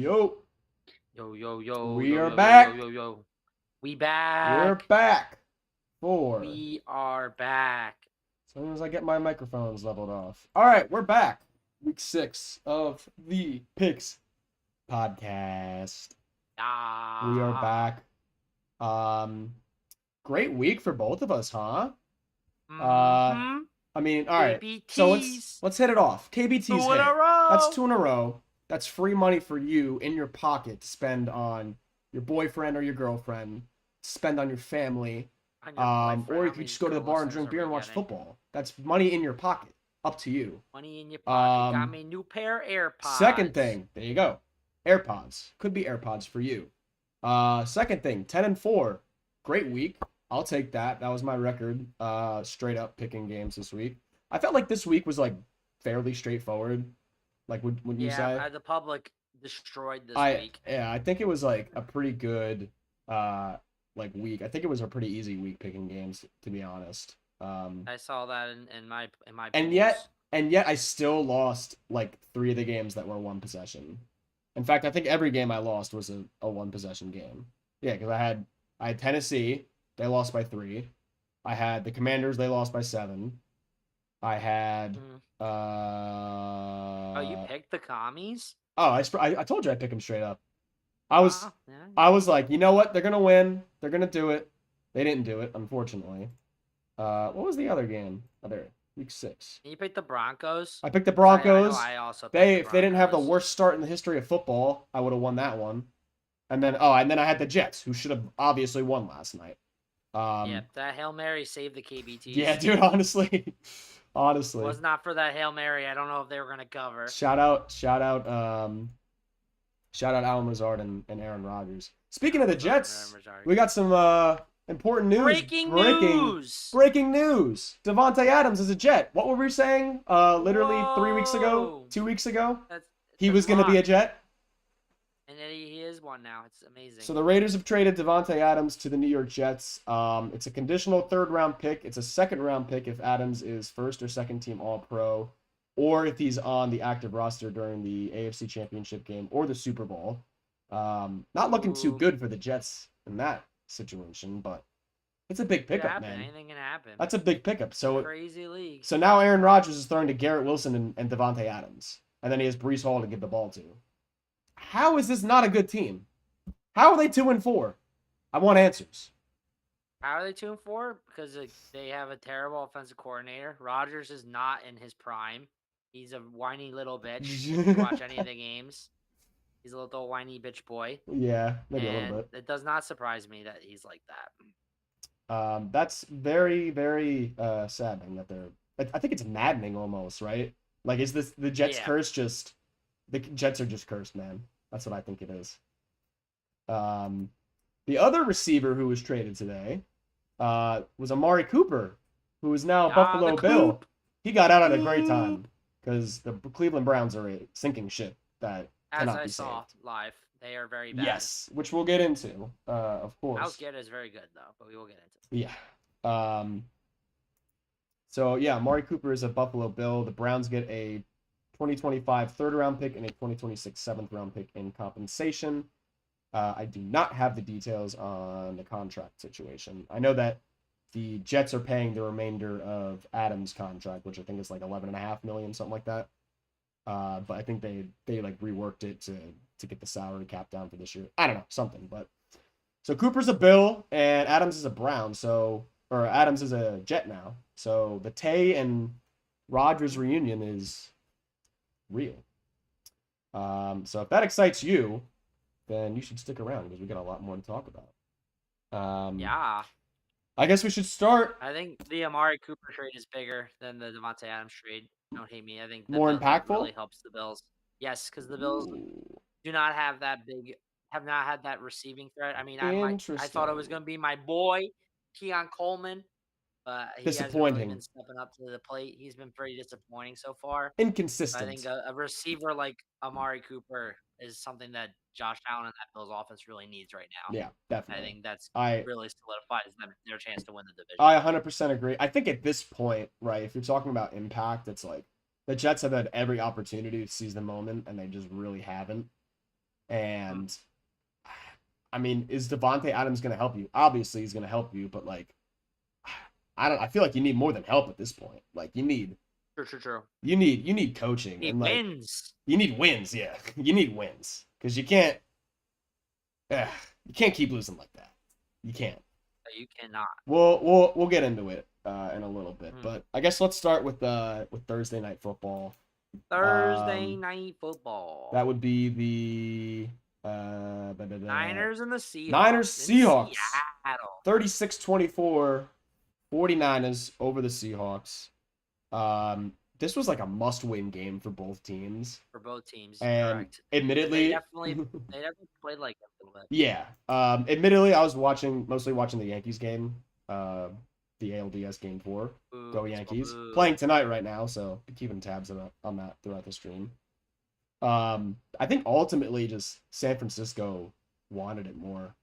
Yo, Yo, yo, yo, we yo, are yo, yo, yo, back. yo, yo. We We're back. back for. We are back. As soon as I get my microphones leveled off. All right, we're back. Week 6 of the Picks podcast. We are Ah. back. Great week for both of us, huh? Mm-hmm. I mean, all right. So KBTs. let's hit it off. KBT's 2 in hit. a That's row. 2 in a row. That's free money for you in your pocket to spend on your boyfriend or your girlfriend, spend on your family, On your boyfriend. or you How could many just go to the girl bar and listeners drink are beer we and watch getting? football. That's money in your pocket. Up to you. Money in your pocket. Got Um, me a new pair of AirPods. Second thing, there you go. AirPods. Could be AirPods for you. Second thing, 10-4. Great week. I'll take that. That was my record. Straight up picking games this week. I felt like this week was like fairly straightforward. Like would you say? Yeah, the public destroyed this week. Yeah, I think it was like a pretty good like week. I think it was a pretty easy week picking games, to be honest. I saw that in my and pools. yet I still lost like 3 of the games that were one possession. In fact, I think every game I lost was a one possession game. Yeah, because I had Tennessee, they lost by 3. I had the Commanders, they lost by 7. I had Oh, you picked the commies? Oh, I told you I pick them straight up. I was Yeah. like, you know what? They're gonna win. They're gonna do it. They didn't do it, unfortunately. What was the other game? Week 6. You picked the Broncos. I picked the Broncos. I also picked if they didn't have the worst start in the history of football, I would have won that one. And then I had the Jets, who should have obviously won last night. Yeah, that Hail Mary saved the KBTs. Yeah, dude, honestly. If it was not for that Hail Mary, I don't know if they were gonna cover. Shout out Alan Lazard and Aaron Rodgers. Speaking of the Jets, we got some important news. Breaking news. Davante Adams is a Jet. What were we saying? Literally 3 weeks ago, 2 weeks ago, he was going to be a Jet. And he is one now. It's amazing. So the Raiders have traded Davante Adams to the New York Jets. It's a conditional 3rd-round pick. It's a 2nd-round pick if Adams is 1st or 2nd team All-Pro, or if he's on the active roster during the AFC Championship game or the Super Bowl. Not looking too good for the Jets in that situation, but it's a big pickup, man. Anything can happen. That's a big pickup. So crazy league. So now Aaron Rodgers is throwing to Garrett Wilson and Davante Adams, and then he has Breece Hall to give the ball to. How is this not a good team? How are they 2-4? I want answers. How are they 2-4? Because they have a terrible offensive coordinator. Rodgers is not in his prime. He's a whiny little bitch. If you watch any of the games, he's a little whiny bitch boy. Yeah, maybe a little bit. It does not surprise me that he's like that. That's very, very saddening that they're. I think it's maddening almost, right? Like, is this the Jets' curse? Just the Jets are just cursed, man. That's what I think it is. The other receiver who was traded today was Amari Cooper, who is now a Buffalo Bill. He got out at a great time because the Cleveland Browns are a sinking ship that cannot be saved. As I saw live, they are very bad. Yes, which we'll get into, of course. Miles Garrett is very good, though, but we will get into it. Yeah. So, yeah, Amari Cooper is a Buffalo Bill. The Browns get a 2025 3rd-round pick and a 2026 7th-round pick in compensation. I do not have the details on the contract situation. I know that the Jets are paying the remainder of Adams' contract, which I think is like $11.5 million, something like that. But I think they like reworked it to get the salary cap down for this year. I don't know, something. But so Cooper's a Bill and Adams is a Brown. Or Adams is a Jet now. So the Tay and Rodgers reunion is real. So if that excites you, then you should stick around because we got a lot more to talk about. Yeah. I guess we should start. I think the Amari Cooper trade is bigger than the Davante Adams trade. Don't hate me. I think more impactful. Really helps the Bills. Yes, because the Bills do not have that have not had that receiving threat. I mean, I thought it was going to be my boy, Keon Coleman, but he hasn't really been stepping up to the plate. He's been pretty disappointing so far. Inconsistent. But I think a receiver like Amari Cooper is something that Josh Allen and that Bills offense really needs right now. Yeah, definitely. I think that's really solidifies their chance to win the division. I 100% agree. I think at this point, right, if you're talking about impact, it's like the Jets have had every opportunity to seize the moment, and they just really haven't. And I mean, is Davante Adams going to help you? Obviously, he's going to help you, but like, I feel like you need more than help at this point. Like, you need coaching and like wins. You need wins, yeah. You need wins because you can't keep losing like that. You can't. You cannot. We'll get into it in a little bit, but I guess let's start with Thursday night football. Thursday night football. That would be the Niners and the Seahawks. Niners Seahawks. 36-24, 49ers over the Seahawks. This was like a must-win game for both teams. And correct. Admittedly, they definitely played like that a little bit. Yeah. Admittedly, I was mostly watching the Yankees game, the ALDS Game 4. Go Yankees! Playing tonight right now, so keeping tabs on that throughout the stream. I think ultimately just San Francisco wanted it more,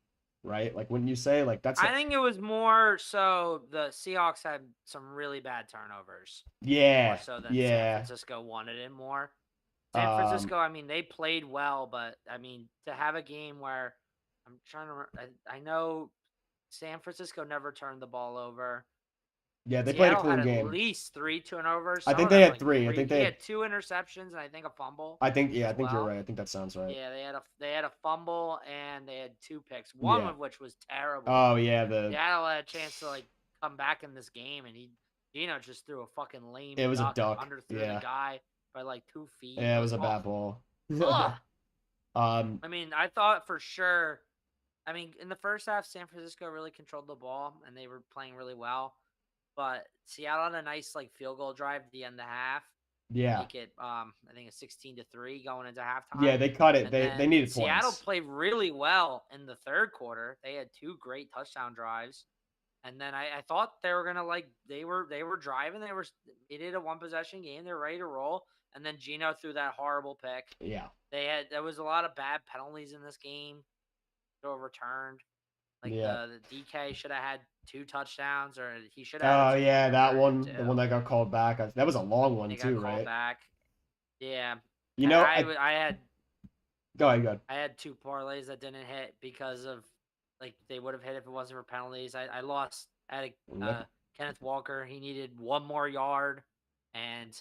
right? Like, wouldn't you say? Like, that's. I think it was more so the Seahawks had some really bad turnovers. Yeah. More so than San Francisco wanted it more. San Francisco, I mean, they played well, but I mean, to have a game where I'm trying to remember, I know San Francisco never turned the ball over. Yeah, they played a clean game. At least 3 turnovers. I think they had 3. I think they had 2 interceptions and I think a fumble. I think you're right. I think that sounds right. Yeah, they had a fumble and they had 2 picks. One of which was terrible. Oh yeah, Seattle had a chance to like come back in this game, and Gino just threw a fucking lame. It was a duck. Underthrew the guy by like 2 feet. Yeah, it was a bad ball. I mean, I thought for sure. I mean, in the first half, San Francisco really controlled the ball and they were playing really well. But Seattle had a nice like field goal drive at the end of the half. Yeah. Make it I think it's 16-3 going into halftime. Yeah, they cut it. They needed points. Seattle played really well in the third quarter. They had 2 great touchdown drives. And then I thought they were gonna they were driving. They did a 1-possession game. They're ready to roll. And then Gino threw that horrible pick. Yeah. There was a lot of bad penalties in this game. They were returned. Like the DK should have had 2 touchdowns, or he should have. Oh yeah, that one, the one that got called back. That was a long one too, right? Called back. Yeah. You know, I had. Go ahead. I had 2 parlays that didn't hit because of like they would have hit if it wasn't for penalties. I lost at Kenneth Walker. He needed 1 more yard, and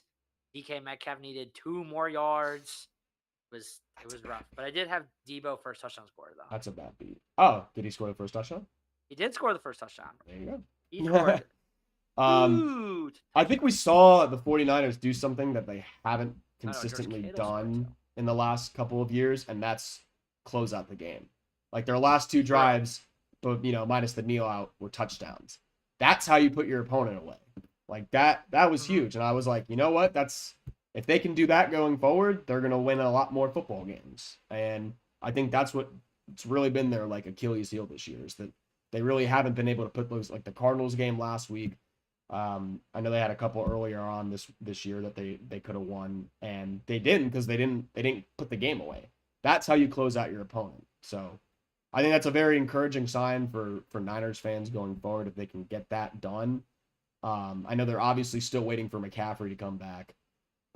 DK Metcalf needed 2 more yards. It was rough, but I did have Debo first touchdown score though. That's a bad beat. Oh, did he score the first touchdown? He did score the first touchdown. There you go. He scored. I think we saw the 49ers do something that they haven't consistently done in the last couple of years, and that's close out the game. Like their last 2 drives, but minus the kneel out, were touchdowns. That's how you put your opponent away. Like that was huge, and I was like, you know what? If they can do that going forward, they're going to win a lot more football games. And I think that's what's really been their like Achilles heel this year, is that they really haven't been able to put those, like the Cardinals game last week. I know they had a couple earlier on this year that they could have won, and they didn't because they didn't put the game away. That's how you close out your opponent. So I think that's a very encouraging sign for Niners fans going forward if they can get that done. I know they're obviously still waiting for McCaffrey to come back.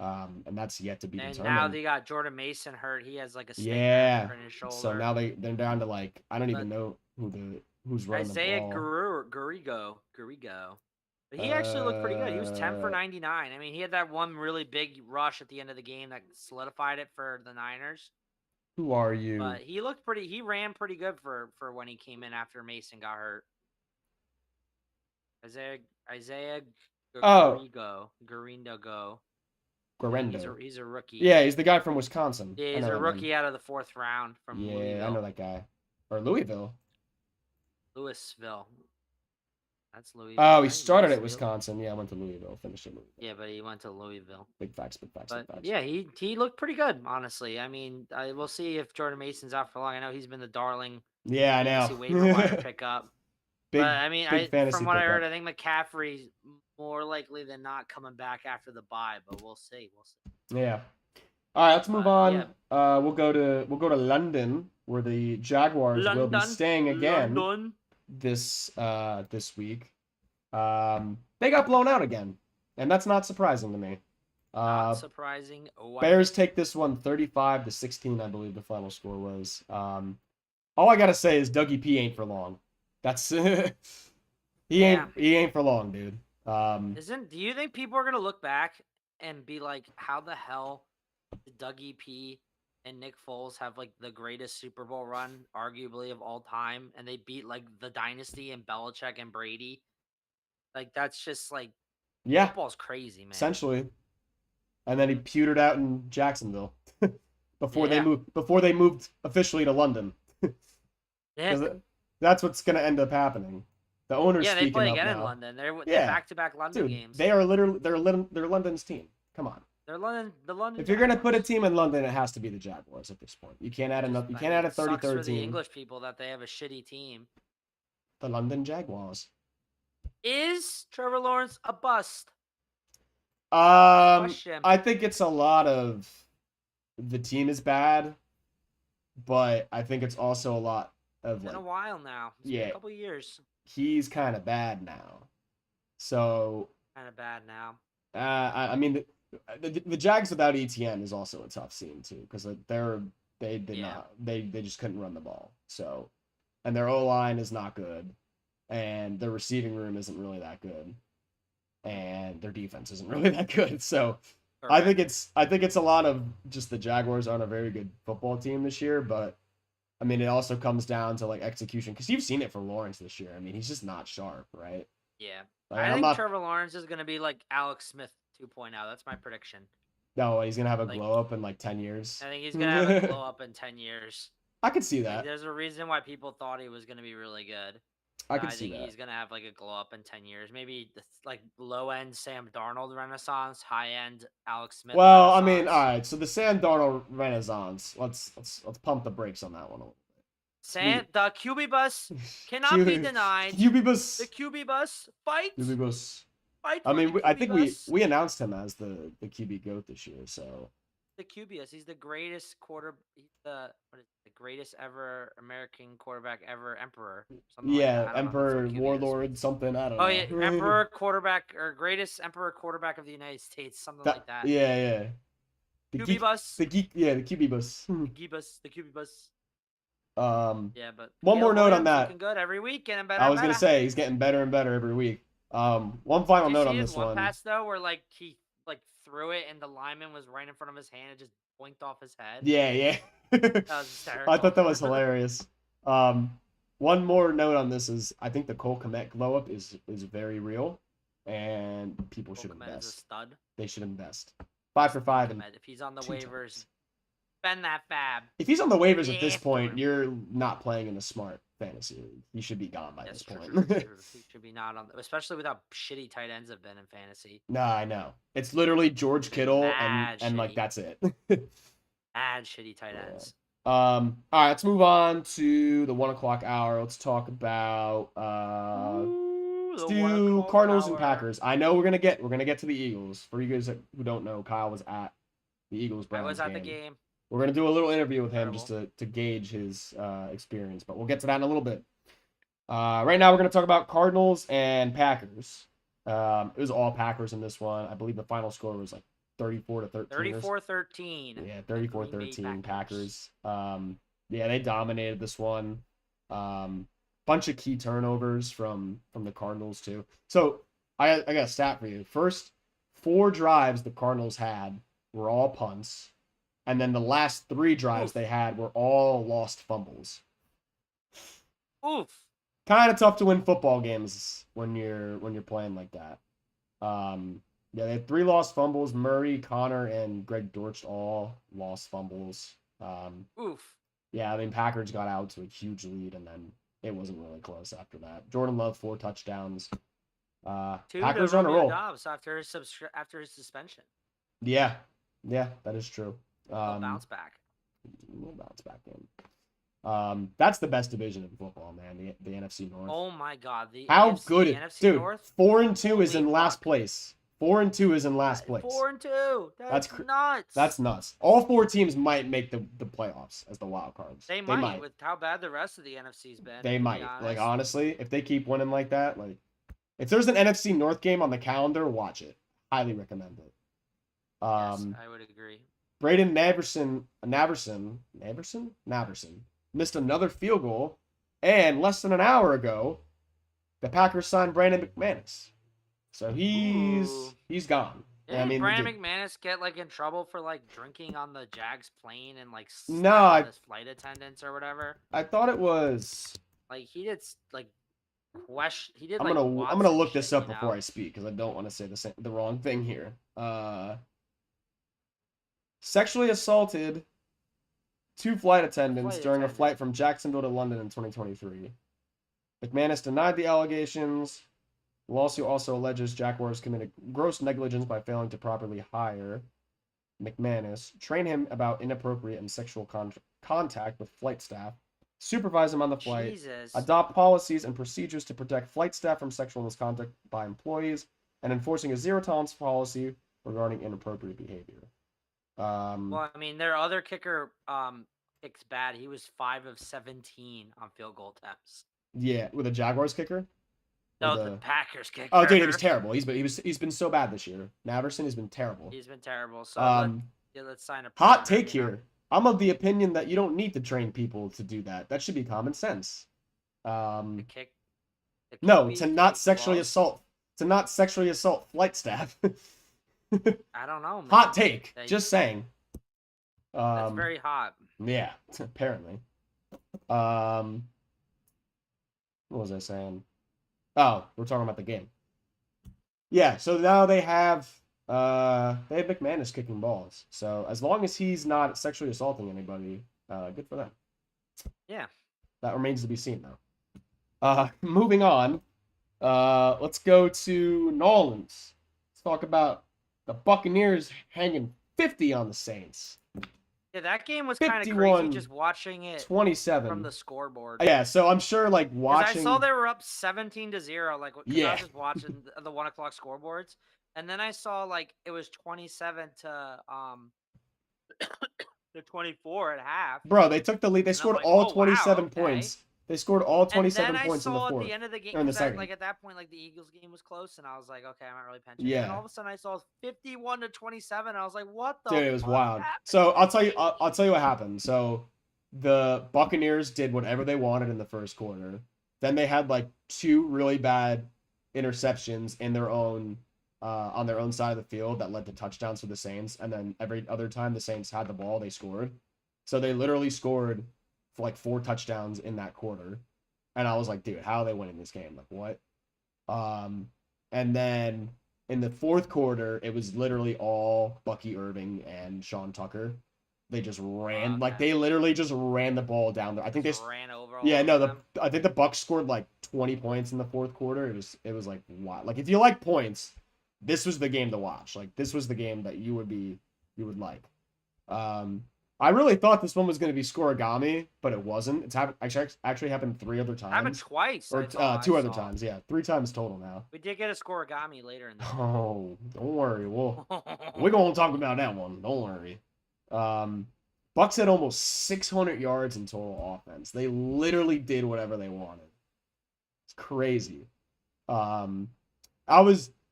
And that's yet to be determined. And now they got Jordan Mason hurt. He has like a stinger in his shoulder. So now they're down to like I don't even know who's running Isaiah the ball. Garrigo. But he actually looked pretty good. He was 10 for 99. I mean, he had that one really big rush at the end of the game that solidified it for the Niners. Who are you? But he ran pretty good for when he came in after Mason got hurt. Isaiah Garrindo. Guarendo. He's a rookie. Yeah, he's the guy from Wisconsin. Yeah, he's a rookie out of the 4th round from Louisville. Yeah, I know that guy. Or Louisville. That's Louisville. Oh, he started at Wisconsin. Yeah, I went to Louisville. Finished at Louisville. Yeah, but he went to Louisville. Big facts. Yeah, he looked pretty good, honestly. I mean, we'll see if Jordan Mason's out for long. I know he's been the darling. Yeah, I know. Waiver wire pickup. But I mean, from what I heard, I think McCaffrey's more likely than not coming back after the bye, but we'll see. Yeah. All right, let's move on. Yeah. We'll go to London, where the Jaguars will be staying again this week. They got blown out again, and that's not surprising to me. Not surprising. Bears take this one 35-16, I believe the final score was. All I gotta say is Dougie P ain't for long. That's he ain't for long, dude. Do you think people are gonna look back and be like, how the hell did Dougie P and Nick Foles have like the greatest Super Bowl run, arguably of all time, and they beat like the dynasty and Belichick and Brady? Like that's just like football's crazy, man. Essentially. And then he pewtered out in Jacksonville before they moved officially to London. That's what's gonna end up happening. The owners they play again now. In London. They're back-to-back London games. They are literally they're London's team. Come on. They're London. The London. If you're gonna put a team in London, it has to be the Jaguars at this point. You can't add another. You can't add a 33rd team. For the English people that they have a shitty team. The London Jaguars. Is Trevor Lawrence a bust? I think it's a lot of the team is bad, but I think it's also a lot of been a while now. It's been a couple years. He's kind of bad now. So kind of bad now. I mean the Jags without ETN is also a tough scene too, because they just couldn't run the ball. So, and their O-line is not good, and their receiving room isn't really that good, and their defense isn't really that good. So, I think it's a lot of just the Jaguars aren't a very good football team this year, but I mean it also comes down to like execution, because you've seen it for Lawrence this year. I mean he's just not sharp, right? Yeah, like, I think Trevor Lawrence is gonna be like Alex Smith 2.0. That's my prediction. No, he's gonna have a glow up in like 10 years. I think he's gonna have a glow up in 10 years. I could see that. Like, there's a reason why people thought he was gonna be really good. I could see that. He's gonna have like a glow up in 10 years. Maybe like low end Sam Darnold renaissance, high end Alex Smith. Well, I mean, all right. So the Sam Darnold renaissance. Let's pump the brakes on that one a little bit. The QB bus cannot be denied. QB bus. The QB bus fight. QB bus. Fight. I mean, I think we announced him as the QB GOAT this year. So the QB, he's the greatest He's the greatest ever American quarterback ever. Emperor. Emperor, warlord, something. I don't know. Oh yeah, emperor quarterback or greatest emperor quarterback of the United States, something like that. Yeah. The QB bus. The QB bus. The QB bus. But one more note on that. Looking good every week, getting better. I was gonna say he's getting better and better every week. One final note on this one. Pass though, where like he threw it and the lineman was right in front of his hand and just boinked off his head. Yeah. That was hysterical. I thought that was hilarious. One more note on this is I think the Cole Kmet glow up is very real, and people should invest. Is a stud. They should invest. 5 for 5. And if he's on the waivers, spend that fab. If he's on the waivers at this point, you're not playing in a smart fantasy league. He should be gone by this point. He should be not on, especially with how shitty tight ends have been in fantasy. Nah, I know. It's literally George Kittle and like that's it. Add shitty tight ends. All right, let's move on to the 1 o'clock hour. Let's talk about let's do Cardinals and Packers. I know we're gonna get to the Eagles. For you guys who don't know, Kyle was at the Eagles Browns game. I was at the game. We're going to do a little interview with him just to gauge his experience, but we'll get to that in a little bit. Right now, we're going to talk about Cardinals and Packers. It was all Packers in this one. I believe the final score was like 34-13. 34-13. Yeah, 34-13 Packers. They dominated this one. Bunch of key turnovers from the Cardinals, too. So, I got a stat for you. First 4 drives the Cardinals had were all punts. And then the last 3 drives they had were all lost fumbles. Oof. Kind of tough to win football games when you're playing like that. They had 3 lost fumbles. Murray, Connor, and Greg Dortch all lost fumbles. Oof. Yeah, I mean Packers got out to a huge lead, and then it wasn't really close after that. Jordan Love 4 touchdowns. Packers on a roll after his suspension. Yeah, that is true. Bounce back. We'll bounce back in. That's the best division in football, man. The NFC North. Oh my God! The NFC North. 4-2 is in last place. 4-2 is in last place. 4-2. That's nuts. That's nuts. All 4 teams might make the playoffs as the wild cards. They might with how bad the rest of the NFC's been. They might. Like honestly, if they keep winning like that, like if there's an NFC North game on the calendar, watch it. Highly recommend it. Yes, I would agree. Braden Naverson missed another field goal, and less than an hour ago, the Packers signed Brandon McManus. So he's gone. Didn't I mean, Brandon McManus get like in trouble for like drinking on the Jags plane and like no, slapping his flight attendants or whatever? I thought it was like he did like question. He did. I'm like gonna look this up shit, before I speak because I don't want to say the wrong thing here. Sexually assaulted two flight attendants during a flight from Jacksonville to London in 2023. McManus denied the allegations. The lawsuit also alleges Jaguars committed gross negligence by failing to properly hire McManus, train him about inappropriate and sexual contact with flight staff, supervise him on the flight, adopt policies and procedures to protect flight staff from sexual misconduct by employees, and enforcing a zero-tolerance policy regarding inappropriate behavior. Well, I mean, their other kicker kick's bad. He was 5 of 17 on field goal attempts. Yeah, with a Jaguars kicker? No, the Packers kicker. Oh, dude, he was terrible. He's been so bad this year. Naverson has been terrible. He's been terrible. So let's sign a hot take here. I'm of the opinion that you don't need to train people to do that. That should be common sense. The kick no, to not sexually assault flight staff. I don't know, man. Hot take. Just saying. That's very hot. Yeah, apparently. What was I saying? Oh, we're talking about the game. Yeah, so now they have McManus kicking balls. So as long as he's not sexually assaulting anybody, good for them. Yeah. That remains to be seen, though. Moving on. Let's go to Nolans. Let's talk about the Buccaneers hanging 50 on the Saints. Yeah, that game was kind of crazy just watching it 27 from the scoreboard. Yeah, so I'm sure like watching. I saw they were up 17-0. Like, I was just watching the 1 o'clock scoreboards, and then I saw like it was 27 to 24 at half. Bro, they took the lead. They scored all 27 points. They scored all 27 points in the fourth. At the end of the game, like at that point, like the Eagles game was close, and I was like, okay, I'm not really pensioning. Yeah. And all of a sudden, I saw 51 to 27. I was like, what the? Dude, it was wild. So I'll tell you what happened. So the Buccaneers did whatever they wanted in the first quarter. Then they had like 2 really bad interceptions in their own on their own side of the field that led to touchdowns for the Saints. And then every other time the Saints had the ball, they scored. So they literally scored for like 4 touchdowns in that quarter. And I was like, dude, how are they winning this game? Like, what? And then in the fourth quarter, it was literally all Bucky Irving and Sean Tucker. They just ran, like they literally just ran the ball down there. I think they ran over. Yeah, no, I think the Bucs scored like 20 points in the fourth quarter. It was like, wow. Like if you like points, this was the game to watch. Like this was the game that you would like. I really thought this one was going to be scoregami, but it wasn't. It's actually happened 3 other times. Happened twice. Or 2 other times, yeah. 3 times total now. We did get a scoregami later in the game. Oh, don't worry. We're going to talk about that one. Don't worry. Bucs had almost 600 yards in total offense. They literally did whatever they wanted. It's crazy. The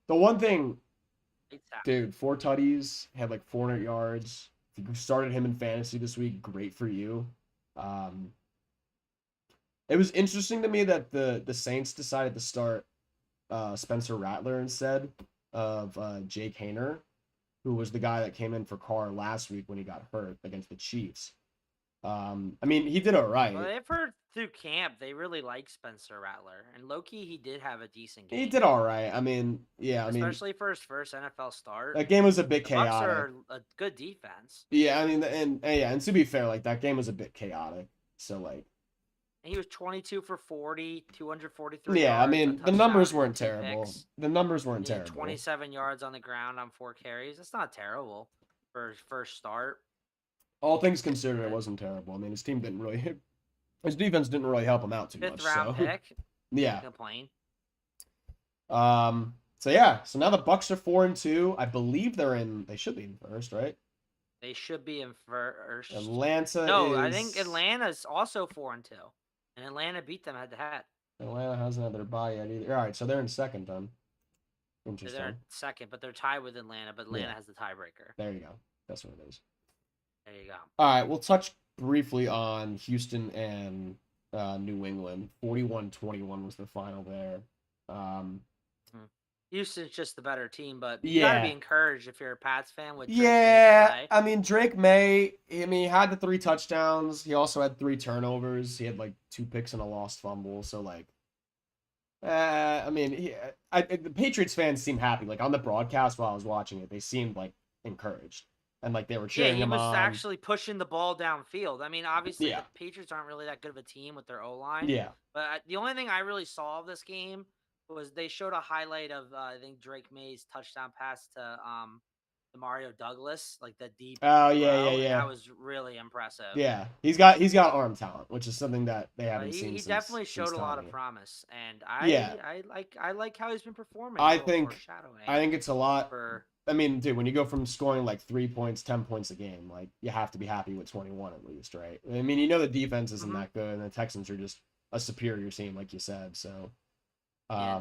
one thing, dude, 4 tutties, had like 400 yards. If you started him in fantasy this week, great for you. It was interesting to me that the Saints decided to start Spencer Rattler instead of Jake Haener, who was the guy that came in for Carr last week when he got hurt against the Chiefs. I mean, he did all right. Well, they've heard through camp they really like Spencer Rattler, and low-key he did have a decent game. He did all right. I mean, yeah, especially for his first NFL start. That game was a bit chaotic. Bucs are a good defense. Yeah, I mean, and to be fair, like that game was a bit chaotic. So like, and he was 22 for 40, 243. Yeah, I mean, the numbers weren't terrible. The numbers weren't terrible. 27 yards on the ground on 4 carries. That's not terrible for his first start. All things considered, it wasn't terrible. I mean, his defense didn't really help him out too much. 5th round pick. Yeah. Complain. So yeah. So now the Bucs are 4-2. I believe they should be in first, right? They should be in first. I think Atlanta's also 4-2, and Atlanta beat them head to head. Atlanta hasn't had their bye yet either. All right, so they're in second then. Interesting. They're second, but they're tied with Atlanta. But Atlanta has the tiebreaker. There you go. That's what it is. There you go. All right, we'll touch briefly on Houston and New England. 41-21 was the final there. Houston's just the better team, but you gotta be encouraged if you're a Pats fan with Drake May's play. I mean, Drake May, he had the 3 touchdowns. He also had 3 turnovers. He had like 2 picks and a lost fumble. So like, I mean, the Patriots fans seemed happy. Like on the broadcast while I was watching it, they seemed like encouraged and like they were cheering him on. He was actually pushing the ball downfield. I mean, obviously the Patriots aren't really that good of a team with their O-line. Yeah. But the only thing I really saw of this game was they showed a highlight of I think Drake May's touchdown pass to Mario Douglas, like the deep. Oh yeah. That was really impressive. Yeah, he's got arm talent, which is something that they haven't seen. He definitely showed a lot of promise, and I like how he's been performing. I think it's a lot. I mean, dude, when you go from scoring like 3 points, 10 points a game, like you have to be happy with 21 at least, right? I mean, you know the defense isn't that good, and the Texans are just a superior team, like you said. So.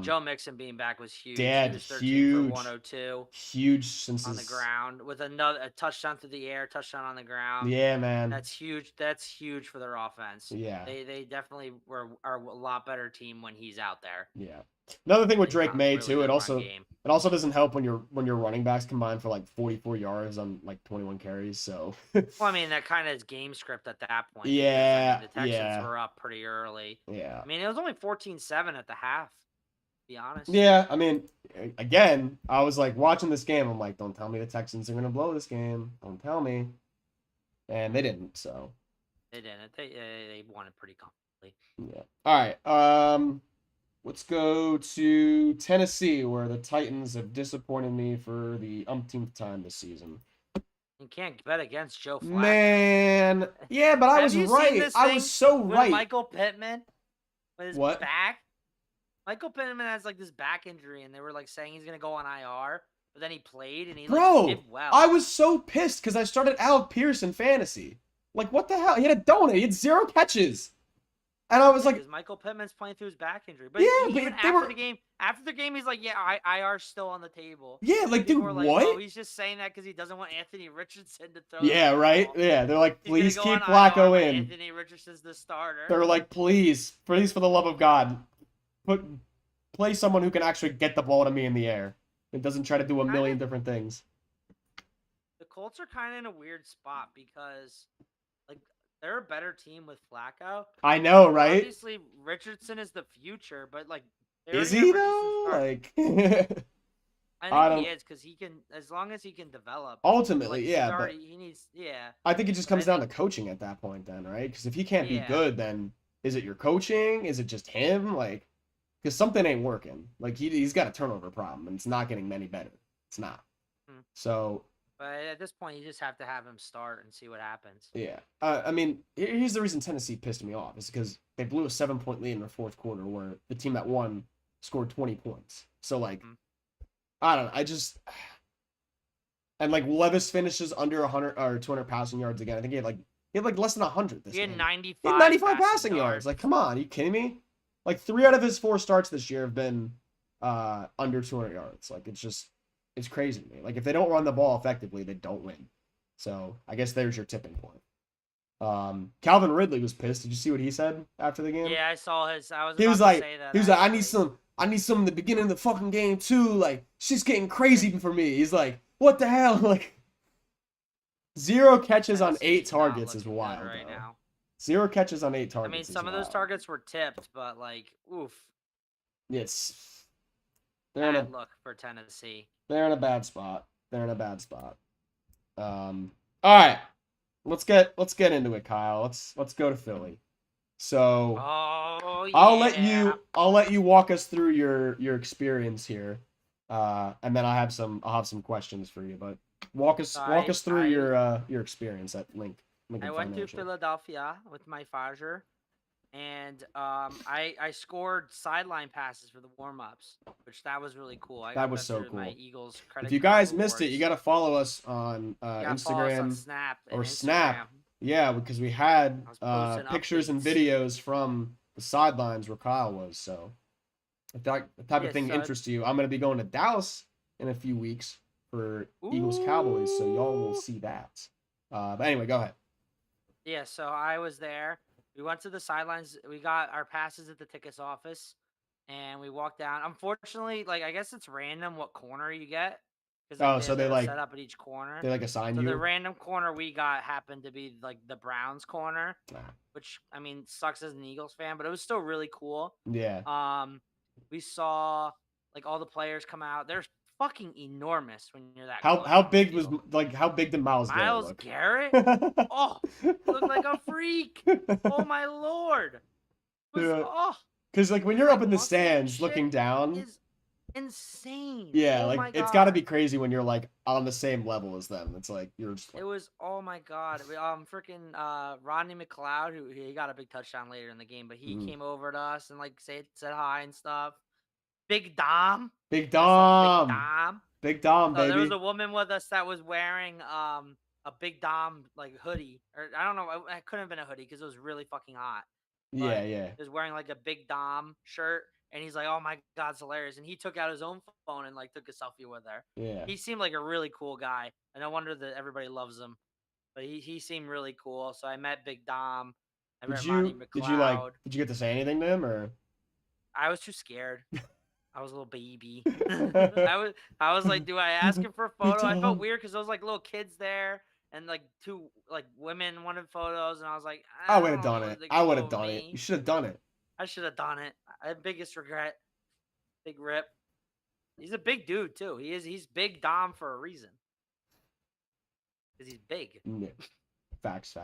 Joe Mixon being back was huge. Dad, he was 13 for 102. Huge since on the ground with a touchdown through the air, touchdown on the ground. Yeah, man. That's huge. That's huge for their offense. Yeah. They definitely are a lot better team when he's out there. Yeah. Another thing with Drake May too, it also doesn't help when your running backs combine for like 44 yards on like 21 carries. So. Well, I mean that kind of is game script at that point. Yeah. Because, I mean, the Texans were up pretty early. Yeah. I mean it was only 14-7 at the half. To be honest. Yeah, I mean, again, I was like watching this game. I'm like, don't tell me the Texans are gonna blow this game. Don't tell me. And they didn't. So. They didn't. They won it pretty comfortably. Yeah. All right. Let's go to Tennessee, where the Titans have disappointed me for the umpteenth time this season. You can't bet against Joe Flacco. Man. Yeah, but I was right. I was so right. Michael Pittman with his back. Michael Pittman has like this back injury, and they were like saying he's gonna go on IR, but then he played and he did well. I was so pissed because I started Alec Pierce in fantasy. Like, what the hell? He had a donut. He had 0 catches. And I was like, Michael Pittman's playing through his back injury. But even after the game, he's like, yeah, IR's still on the table. Yeah, like, dude, like, what? Oh, he's just saying that because he doesn't want Anthony Richardson to throw. Yeah, right. Ball. Yeah, they're like, please keep Flacco in. Anthony Richardson's the starter. They're like, please, for the love of God, play someone who can actually get the ball to me in the air. It doesn't try to do a million different things. The Colts are kind of in a weird spot because, like, they're a better team with Flacco. I know, right? Obviously, Richardson is the future, but like, is he though? Like, I think he is because he can, as long as he can develop. Ultimately, like, yeah, but he needs, yeah. I think it just comes down to coaching at that point, then, right? Because if he can't be good, then is it your coaching? Is it just him? Like, because something ain't working. Like he's got a turnover problem, and it's not getting any better. It's not. So. But at this point, you just have to have him start and see what happens. Yeah. I mean, here's the reason Tennessee pissed me off. Is because they blew a 7-point lead in the fourth quarter where the team that won scored 20 points. So, like, I don't know. And, like, Levis finishes under 100 or 200 passing yards again. I think he had less than 100 this game. He had 95. He had 95 passing yards. Like, come on. Are you kidding me? Like, 3 out of his 4 starts this year have been under 200 yards. Like, it's crazy to me. Like, if they don't run the ball effectively, they don't win. So, I guess there's your tipping point. Calvin Ridley was pissed. Did you see what he said after the game? Yeah, I saw his. He was like, I need some in the beginning of the fucking game too. Like, she's getting crazy for me. He's like, what the hell? Like, 0 catches on 8 targets is wild right now. 0 catches on 8 targets. I mean, some of those targets were tipped, but like, oof. It's bad look for Tennessee. They're in a bad spot. All right. Let's get into it, Kyle. Let's go to Philly. So I'll let you walk us through your experience here. And then I'll have some questions for you, but walk us through your experience at Lincoln I went to Philadelphia with my father. And I scored sideline passes for the warm-ups, which that was really cool. That was so cool. My Eagles if you guys missed it, you got to follow us on Instagram or Snap. Yeah, because we had pictures and videos from the sidelines where Kyle was. So if that type of thing interests you, I'm going to be going to Dallas in a few weeks for Eagles Cowboys, so y'all will see that. But anyway, go ahead. Yeah, so I was there. We went to the sidelines. We got our passes at the tickets office, and we walked down. Unfortunately, like I guess it's random what corner you get because like so they set up at each corner. They like assign so you. The random corner we got happened to be like the Browns corner, which I mean sucks as an Eagles fan, but it was still really cool. Yeah. We saw like all the players come out. They're fucking enormous when you're that how close. How big was how big did Myles Garrett? Oh, he looked like a freak. Oh my lord. Because like when you're up in the stands looking down, is insane. Yeah, like it's got to be crazy when you're like on the same level as them. It's like you're just. Like... It was my god. Freaking Rodney McLeod, who he got a big touchdown later in the game, but he came over to us and like said hi and stuff. Big Dom. Big Dom. Baby. There was a woman with us that was wearing a Big Dom like hoodie, or I don't know, it couldn't have been a hoodie because it was really fucking hot. Yeah. He was wearing like a Big Dom shirt, and he's like, "Oh my god, it's hilarious!" And he took out his own phone and like took a selfie with her. Yeah. He seemed like a really cool guy, and no wonder that everybody loves him. But he seemed really cool. So I met Big Dom. I met Rodney McLeod. Did you get to say anything to him or? I was too scared. I was a little baby. I was like, do I ask him for a photo? I felt weird because there was like little kids there and like two like women wanted photos, and I was like, I would have done it. I would have done it. You should have done it. I should have done it. I had biggest regret. Big rip. He's a big dude too. He's Big Dom for a reason. Because he's big. Yeah. Facts.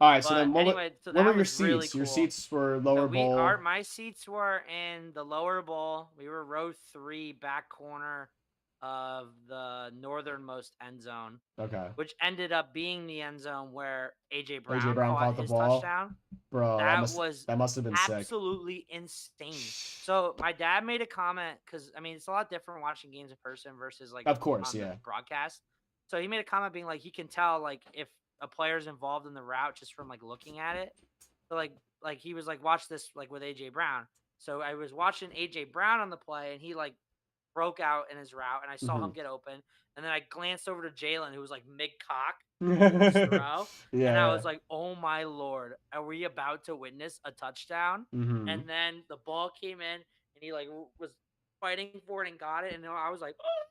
All right, so then what were your seats? Really cool. Your seats were lower bowl. My seats were in the lower bowl. We were row 3, back corner of the northernmost end zone. Okay. Which ended up being the end zone where AJ Brown caught his ball. Touchdown. Bro, that must have been absolutely insane. So my dad made a comment because I mean it's a lot different watching games in person versus like of course, on the broadcast. So he made a comment being like he can tell like if a player's involved in the route just from like looking at it. So like he was like, watch this like with AJ Brown. So I was watching AJ Brown on the play and he like broke out in his route and I saw him get open. And then I glanced over to Jalen who was like mid-cock throw. And I was like, oh my Lord, are we about to witness a touchdown? And then the ball came in and he like was fighting for it and got it. And I was like, oh.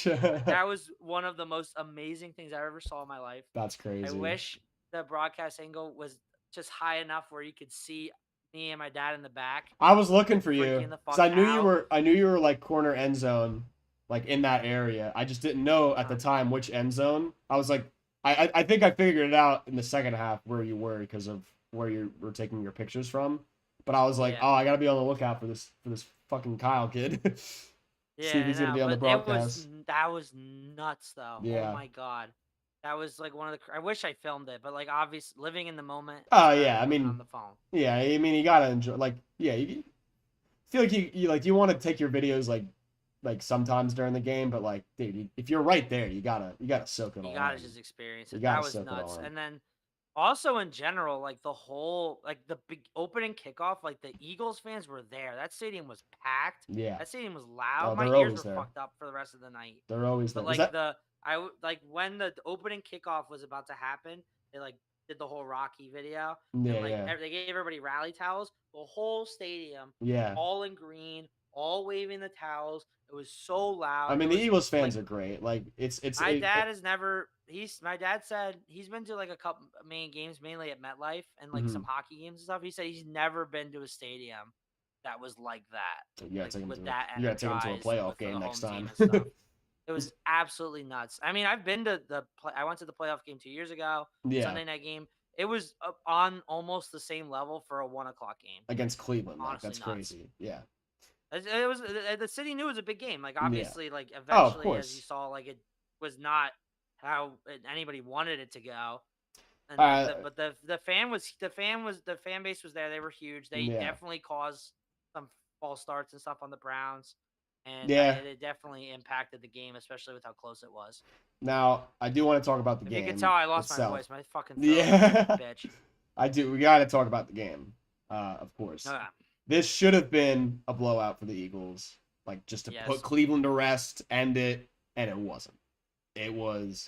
That was one of the most amazing things I ever saw in my life. That's crazy. I wish the broadcast angle was just high enough where you could see me and my dad in the back. I was looking for you because I knew you were like corner end zone, like in that area. I just didn't know at the time which end zone. I was like, I think I figured it out in the second half where you were because of where you were taking your pictures from. But I was like, oh, I gotta be on the lookout for this fucking Kyle kid. Yeah, see if he's gonna be on the broadcast. That was nuts, though. Yeah. Oh my god, that was like one of the. I wish I filmed it, but like obviously living in the moment. Oh yeah, I mean on the phone. Yeah, I mean you gotta enjoy. Like yeah, you feel like you want to take your videos like sometimes during the game, but like dude, if you're right there, you gotta soak it all. You gotta just experience it. That was nuts, and then. Also, in general, like the whole, like the big opening kickoff, like the Eagles fans were there. That stadium was packed. Yeah, that stadium was loud. My ears were fucked up for the rest of the night. They're always there. But like when the opening kickoff was about to happen, they like did the whole Rocky video. Yeah, and, they gave everybody rally towels. The whole stadium, all in green, all waving the towels. It was so loud. I mean, the Eagles fans are great. Like it's. My dad has never. My dad said he's been to like a couple main games, mainly at MetLife and like some hockey games and stuff. He said he's never been to a stadium that was like that. So you gotta take him to a playoff game next time. It was absolutely nuts. I mean, I've been to I went to the playoff game 2 years ago. Sunday night game. It was on almost the same level for a 1:00 game against Cleveland. Honestly, that's crazy. Yeah. It was the city knew it was a big game. Like obviously, like eventually, as you saw, like it was not how anybody wanted it to go. And but the fan base was there. They were huge. They definitely caused some false starts and stuff on the Browns, and it definitely impacted the game, especially with how close it was. Now I do want to talk about the game. You can tell I lost my voice. My fucking throat, bitch. I do. We got to talk about the game, of course. This should have been a blowout for the Eagles, like just to put Cleveland to rest, end it, and it wasn't. It was,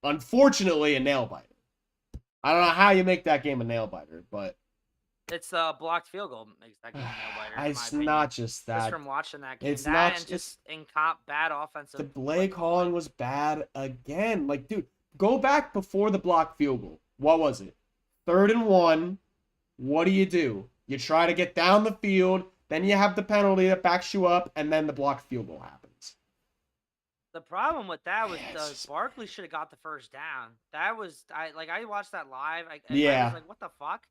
unfortunately, a nail biter. I don't know how you make that game a nail biter, but it's a blocked field goal makes that game a nail biter. It's not just that. Just from watching that game, it's not and just in comp bad offensive. The play calling was bad again. Like, dude, go back before the blocked field goal. What was it? 3rd and 1. What do? You try to get down the field, then you have the penalty that backs you up, and then the blocked field goal happens. The problem with that was Barkley should have got the first down. That was I watched that live. I was like, what the fuck?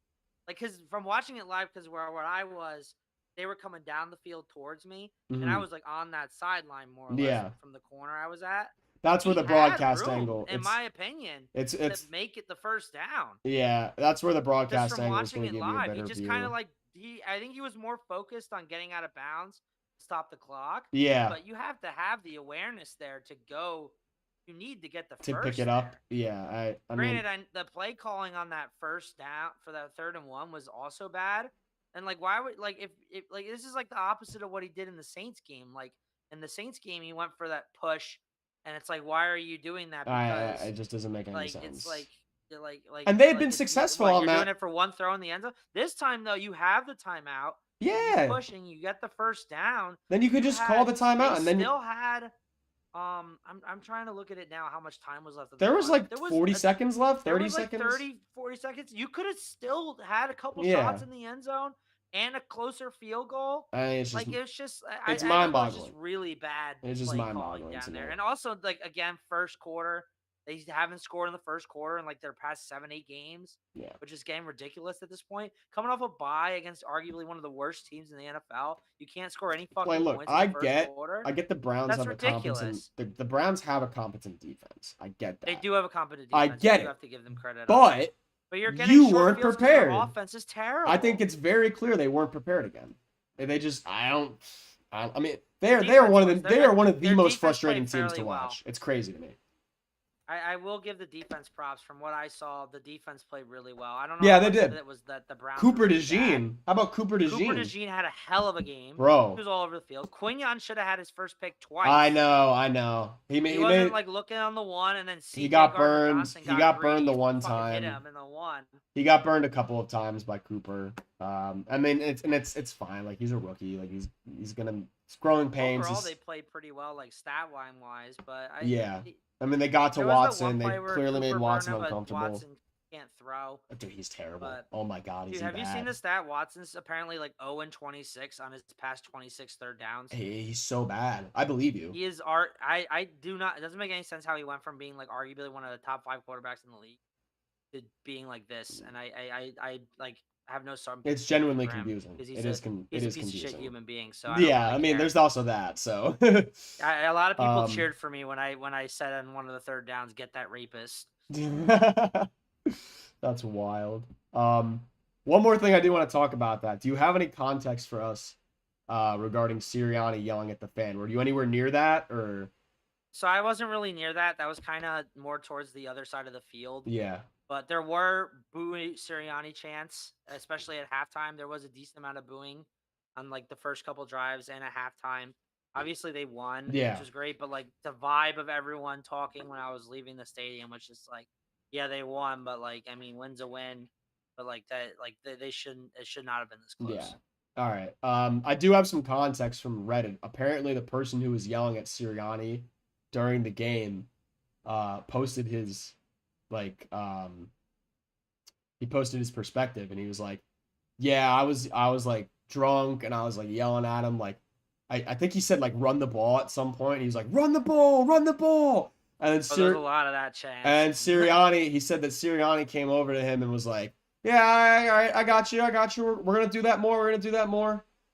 Like, because from watching it live, because where I was, they were coming down the field towards me, and I was like on that sideline more or less from the corner I was at. That's where the broadcast angle, in my opinion, it's to make it the first down. Yeah, that's where the broadcast angle is going to give you a better view. He just kind of like I think he was more focused on getting out of bounds, stop the clock. Yeah, but you have to have the awareness there to go. You need to get the to pick it up. Yeah, I granted, the play calling on that first down for that 3rd and 1 was also bad. And like, why would if like this is like the opposite of what he did in the Saints game. Like in the Saints game, he went for that push, and it's like, why are you doing that? Because it just doesn't make any sense. It's like. And they had been successful on that. You're doing it for one throw in the end zone. This time though, you have the timeout. Yeah, you're pushing. You get the first down. Then you could just call the timeout, and then still had. I'm trying to look at it now. How much time was left? There was like 40 seconds left. 30 seconds. 40 seconds. You could have still had a couple shots in the end zone and a closer field goal. It's mind-boggling. It's really bad. It's just mind-boggling down there. And also, like again, first quarter. They haven't scored in the first quarter in like their past 7-8 games, which is getting ridiculous at this point. Coming off a bye against arguably one of the worst teams in the NFL, you can't score any fucking points in the first quarter. I get the Browns have ridiculous. The Browns have a competent defense. I get that. They do have a competent defense. I get it. You have to give them credit. But you're getting you weren't prepared. Their offense is terrible. I think it's very clear they weren't prepared again. They just I mean they are one of the most frustrating teams to watch. It's crazy to me. I will give the defense props. From what I saw, the defense played really well. I don't know. Yeah, they did. It was that the Browns. Cooper DeJean. How about Cooper DeJean? Cooper DeJean had a hell of a game. Bro. He was all over the field. Quinyon should have had his first pick twice. I know. He wasn't like looking on the one and then he got burned. He got burned the one time. Hit him in the one. He got burned a couple of times by Cooper. I mean, it's fine. Like he's a rookie. Like he's growing pains. Overall, they played pretty well, like stat line wise. But I mean, they got to Watson. They clearly made Watson uncomfortable. Watson can't throw. Dude, he's terrible. Oh my God, he's bad. Have you seen the stat? Watson's apparently like 0-26 on his past 26 third downs. He's so bad. I believe you. He is art. I do not. It doesn't make any sense how he went from being like arguably one of the top 5 quarterbacks in the league to being like this. And I like have no sorrow. It's genuinely confusing. He's a piece of shit human being. So I mean, there's also that. So a lot of people cheered for me when I said on one of the third downs, "Get that rapist." That's wild. One more thing I do want to talk about that. Do you have any context for us regarding Sirianni yelling at the fan? Were you anywhere near that, or? So I wasn't really near that. That was kind of more towards the other side of the field. Yeah. But there were booing Sirianni chants, especially at halftime. There was a decent amount of booing on like the first couple drives and at halftime. Obviously they won, which was great. But like the vibe of everyone talking when I was leaving the stadium was just like, yeah, they won, but like, I mean, win's a win. But like that, like it should not have been this close. Yeah. All right. I do have some context from Reddit. Apparently the person who was yelling at Sirianni during the game posted his he posted his perspective, and he was like, yeah, I was like drunk, and I was like yelling at him, like I think he said like run the ball at some point. And he was like, run the ball, and then there's a lot of that chant. And Sirianni, he said that Sirianni came over to him and was like, yeah, all right, I got you, we're gonna do that more,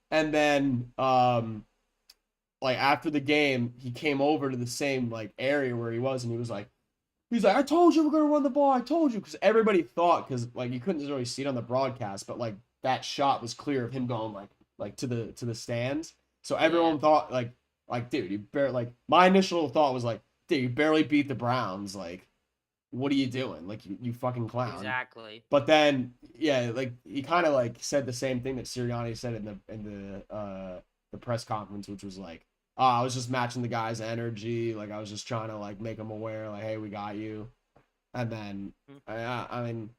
and then like after the game, he came over to the same like area where he was, and he was like, I told you we're going to run the ball. I told you. Because everybody thought, because like you couldn't really see it on the broadcast, but like that shot was clear of him going like to the stands. So everyone thought like dude, you barely, like my initial thought was like, dude, you barely beat the Browns. Like what are you doing? Like you fucking clown. Exactly. But then, yeah, like he kind of like said the same thing that Sirianni said in the press conference, which was like, oh, I was just matching the guy's energy. Like I was just trying to like make them aware, like, hey, we got you. And then, I mean,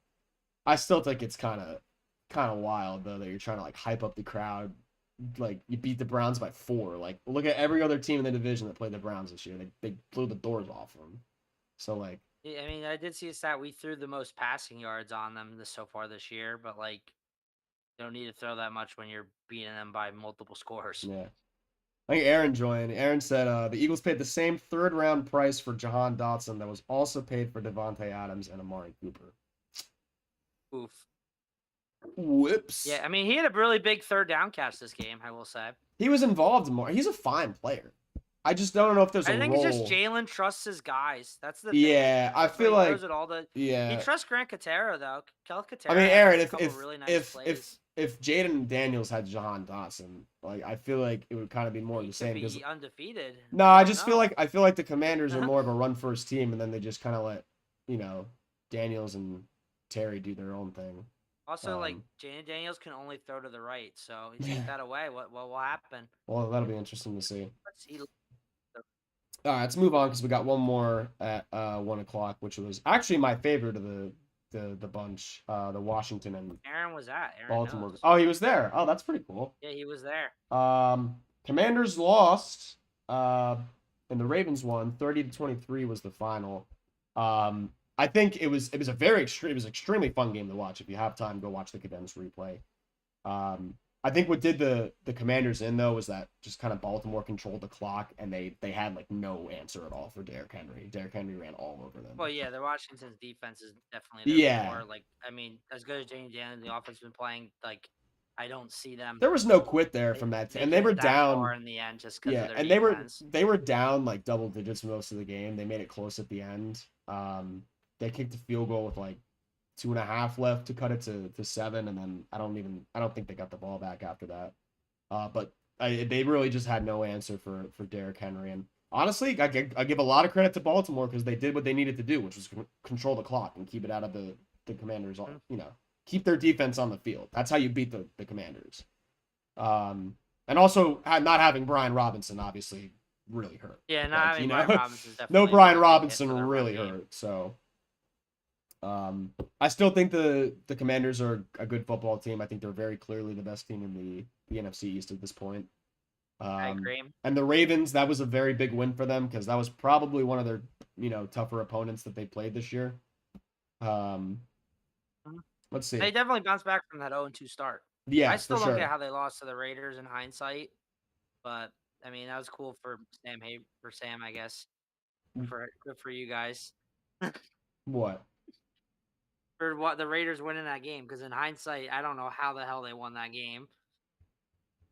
I still think it's kind of wild though that you're trying to like hype up the crowd. Like you beat the Browns by 4. Like look at every other team in the division that played the Browns this year. They blew the doors off them. So like, yeah, I mean, I did see a stat. We threw the most passing yards on them so far this year, but like, you don't need to throw that much when you're beating them by multiple scores. yeah. I think Aaron joined. Aaron said the Eagles paid the same third-round price for Jahan Dotson that was also paid for Davante Adams and Amari Cooper. Oof. Whoops. Yeah, I mean, he had a really big third down catch this game, I will say. He was involved more. He's a fine player. I just don't know if there's a role. I think it's just Jalen trusts his guys. That's the thing. Yeah, I feel like he trusts Grant Katera though. Kel Katera. I mean, Aaron, if Jaden Daniels had Jahan Dotson, like I feel like it would kind of be more of the same. Because undefeated. No, I feel like the Commanders are more of a run first team, and then they just kind of let Daniels and Terry do their own thing. Also, like Jaden Daniels can only throw to the right, so you take that away. What will happen? Well, that'll be interesting to see. All right, let's move on because we got one more at 1 o'clock, which was actually my favorite of the bunch, the Washington and Aaron was at Baltimore. Knows. Oh, he was there. Oh, that's pretty cool. Yeah, he was there. Commanders lost, and the Ravens won. 30-23 was the final. I think it was extremely fun game to watch. If you have time, go watch the condensed replay. I think what did the Commanders in though was that just kind of Baltimore controlled the clock and they had like no answer at all for Derrick Henry. Derrick Henry ran all over them. Well, yeah, the Washington's defense is definitely more. Like, I mean, as good as James Daniels, the offense has been playing, like I don't see them. There was no quit there from that team, and they were down in the end just because of their and defense. they were down like double digits most of the game. They made it close at the end. They kicked a field goal with like 2.5 left to cut it to 7, and then I don't think they got the ball back after that. But they really just had no answer for Derrick Henry. And honestly, I give a lot of credit to Baltimore because they did what they needed to do, which was control the clock and keep it out of the Commanders. Keep their defense on the field. That's how you beat the Commanders. And also not having Brian Robinson obviously really hurt. Yeah, not having Brian Robinson definitely. No Brian Robinson really hurt. So. I still think the Commanders are a good football team. I think they're very clearly the best team in the NFC East at this point. I agree. And the Ravens, that was a very big win for them because that was probably one of their tougher opponents that they played this year. Let's see. They definitely bounced back from that 0-2 start. Yeah, I still don't get how they lost to the Raiders in hindsight, but I mean that was cool for Sam, I guess. Good for you guys. What? For what the Raiders winning that game, because in hindsight, I don't know how the hell they won that game.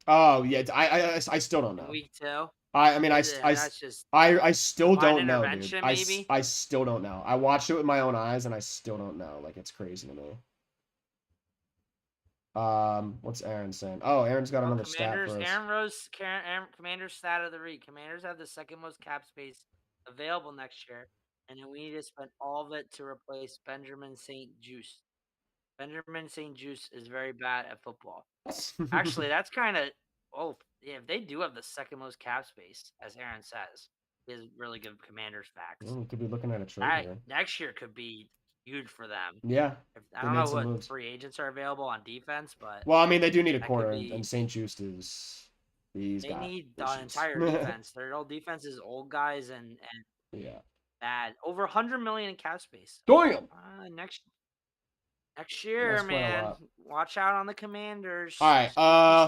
Oh yeah, I still don't know. Week 2. I mean, I still don't know, dude. Maybe? I still don't know. I watched it with my own eyes, and I still don't know. Like it's crazy to me. What's Aaron saying? Oh, Aaron's got another stat for us. Commanders stat of the week. Commanders have the second most cap space available next year, and then we need to spend all of it to replace Benjamin St. Juice. Benjamin St. Juice is very bad at football. Actually, that's kind of yeah. If they do have the second most cap space, as Aaron says, is really good Commanders facts. We could be looking at a trade here. Next year could be huge for them. Yeah. I don't know what free agents are available on defense, but well, I mean, they do need a corner, and St. Juice is. They need the entire defense. Their old defense is old guys and bad. Over $100 million in cap space. Damn. Next year, man. Watch out on the Commanders. All right.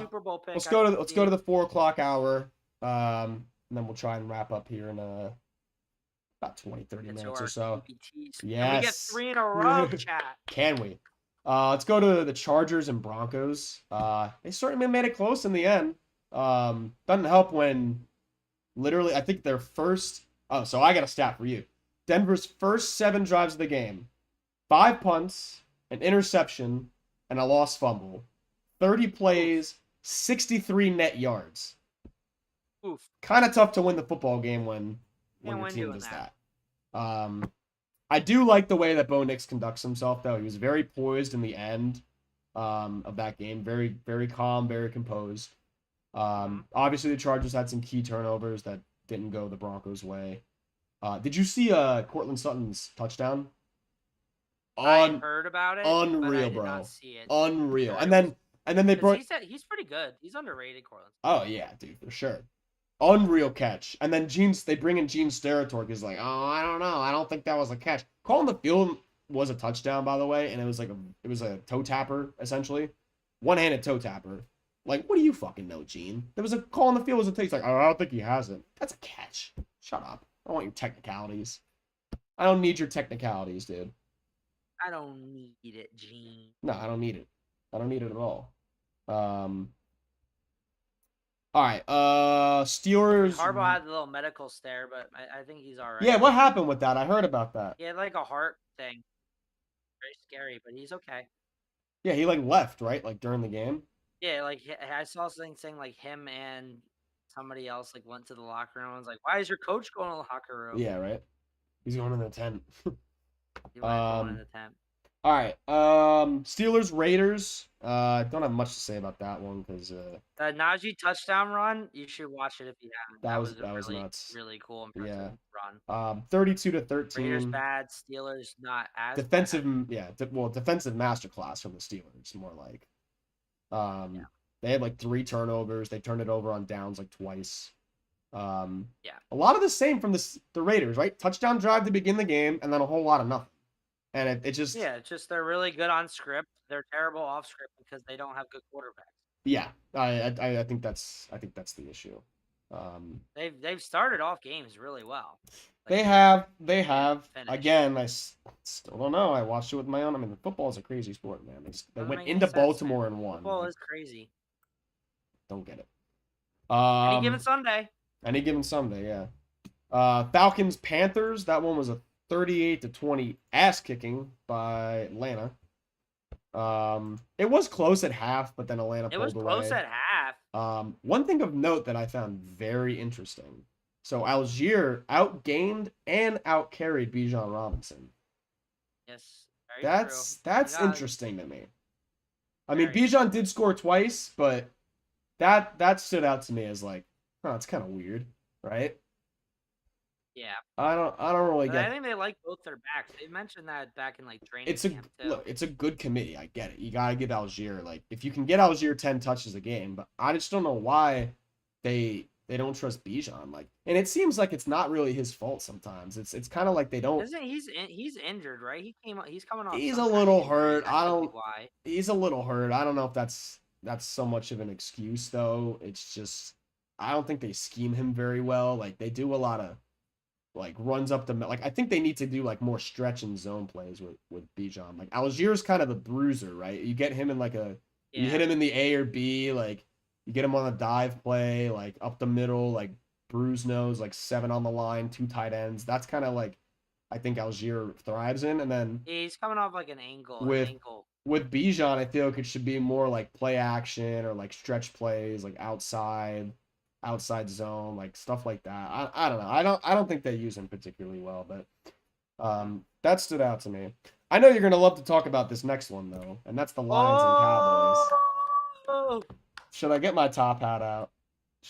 Super Bowl pick. Let's go to the 4 o'clock hour. And then we'll try and wrap up here in about 20-30 minutes or so. Yes. We get 3 in a row, chat. Can we? Let's go to the Chargers and Broncos. They certainly made it close in the end. Doesn't help when literally I think their first. Oh, so I got a stat for you. Denver's first 7 drives of the game, 5 punts, an interception, and a lost fumble. 30 plays, 63 net yards. Oof. Kind of tough to win the football game when your team does that. I do like the way that Bo Nix conducts himself, though. He was very poised in the end of that game. Very, very calm, very composed. Obviously, the Chargers had some key turnovers that didn't go the Broncos' way. Did you see Cortland Sutton's touchdown? I heard about it, but I Unreal, did not bro. see it. Unreal. And then they brought. He said he's pretty good. He's underrated, Cortland. Oh yeah, dude, for sure. Unreal catch. And then they bring in Gene Steratore. He's like, oh, I don't know. I don't think that was a catch. Calling the field was a touchdown, by the way, and it was a toe tapper essentially, one-handed toe tapper. Like, what do you fucking know, Gene? There was a call on the field was a take. He's like, oh, I don't think he has it. That's a catch. Shut up. I don't want your technicalities. I don't need your technicalities, dude. I don't need it, Gene. No, I don't need it. I don't need it at all. All right. Steelers. Harbaugh had a little medical stare, but I think he's all right. Yeah, what happened with that? I heard about that. He had like a heart thing. Very scary, but he's okay. Yeah, he like left, right? Like during the game. Yeah, like I saw something saying like him and somebody else like went to the locker room. I was like, why is your coach going to the locker room? Yeah, right. He's going in the tent. He went going in the tent. All right. Steelers Raiders. I don't have much to say about that one because the Najee touchdown run. You should watch it if you haven't. That was really nuts. Really cool, impressive run. 32-13. Raiders bad. Steelers not as defensive. Bad. Yeah. Defensive masterclass from the Steelers. More like. They had like 3 turnovers. They turned it over on downs like twice. A lot of the same from the Raiders, right? Touchdown drive to begin the game, and then a whole lot of nothing. And it just it's just they're really good on script. They're terrible off script because they don't have good quarterbacks. Yeah, I think that's the issue. They've started off games really well. Like, they have. Again, I still don't know. I watched it with my own. I mean, football is a crazy sport, man. They went into Baltimore and won. Football is crazy. Don't get it. Any given Sunday. Any given Sunday, yeah. Falcons Panthers. That one was a 38-20 ass kicking by Atlanta. It was close at half, but then Atlanta pulled away. It was close at half. One thing of note that I found very interesting. So Algier outgained and outcarried Bijan Robinson. Yes, that's interesting to me. I mean, Bijan did score twice, but that stood out to me as like, it's kind of weird, right? Yeah. I don't really get. I think they like both their backs. They mentioned that back in like training camp too. Look, it's a good committee. I get it. You gotta give Algier if you can get Algier 10 touches a game, but I just don't know why they don't trust Bijan. And it seems like it's not really his fault sometimes. It's kind of like they don't. He's injured, right? He's coming off. He's a little hurt. He's a little hurt. I don't know if that's so much of an excuse though. It's just I don't think they scheme him very well. Like they do a lot of runs up the I think they need to do more stretch and zone plays with Bijan. Like Algier's kind of a bruiser, right? You get him in you hit him in the A or B, you get him on a dive play, up the middle, bruise nose, 7 on the line, 2 tight ends. That's kind of I think Algier thrives in. And then he's coming off an ankle. With Bijan, I feel like it should be more play action or stretch plays, outside zone, stuff like that. I don't know. I don't think they use him particularly well, but that stood out to me. I know you're gonna love to talk about this next one though, and that's the Lions and Cowboys. Should I get my top hat out?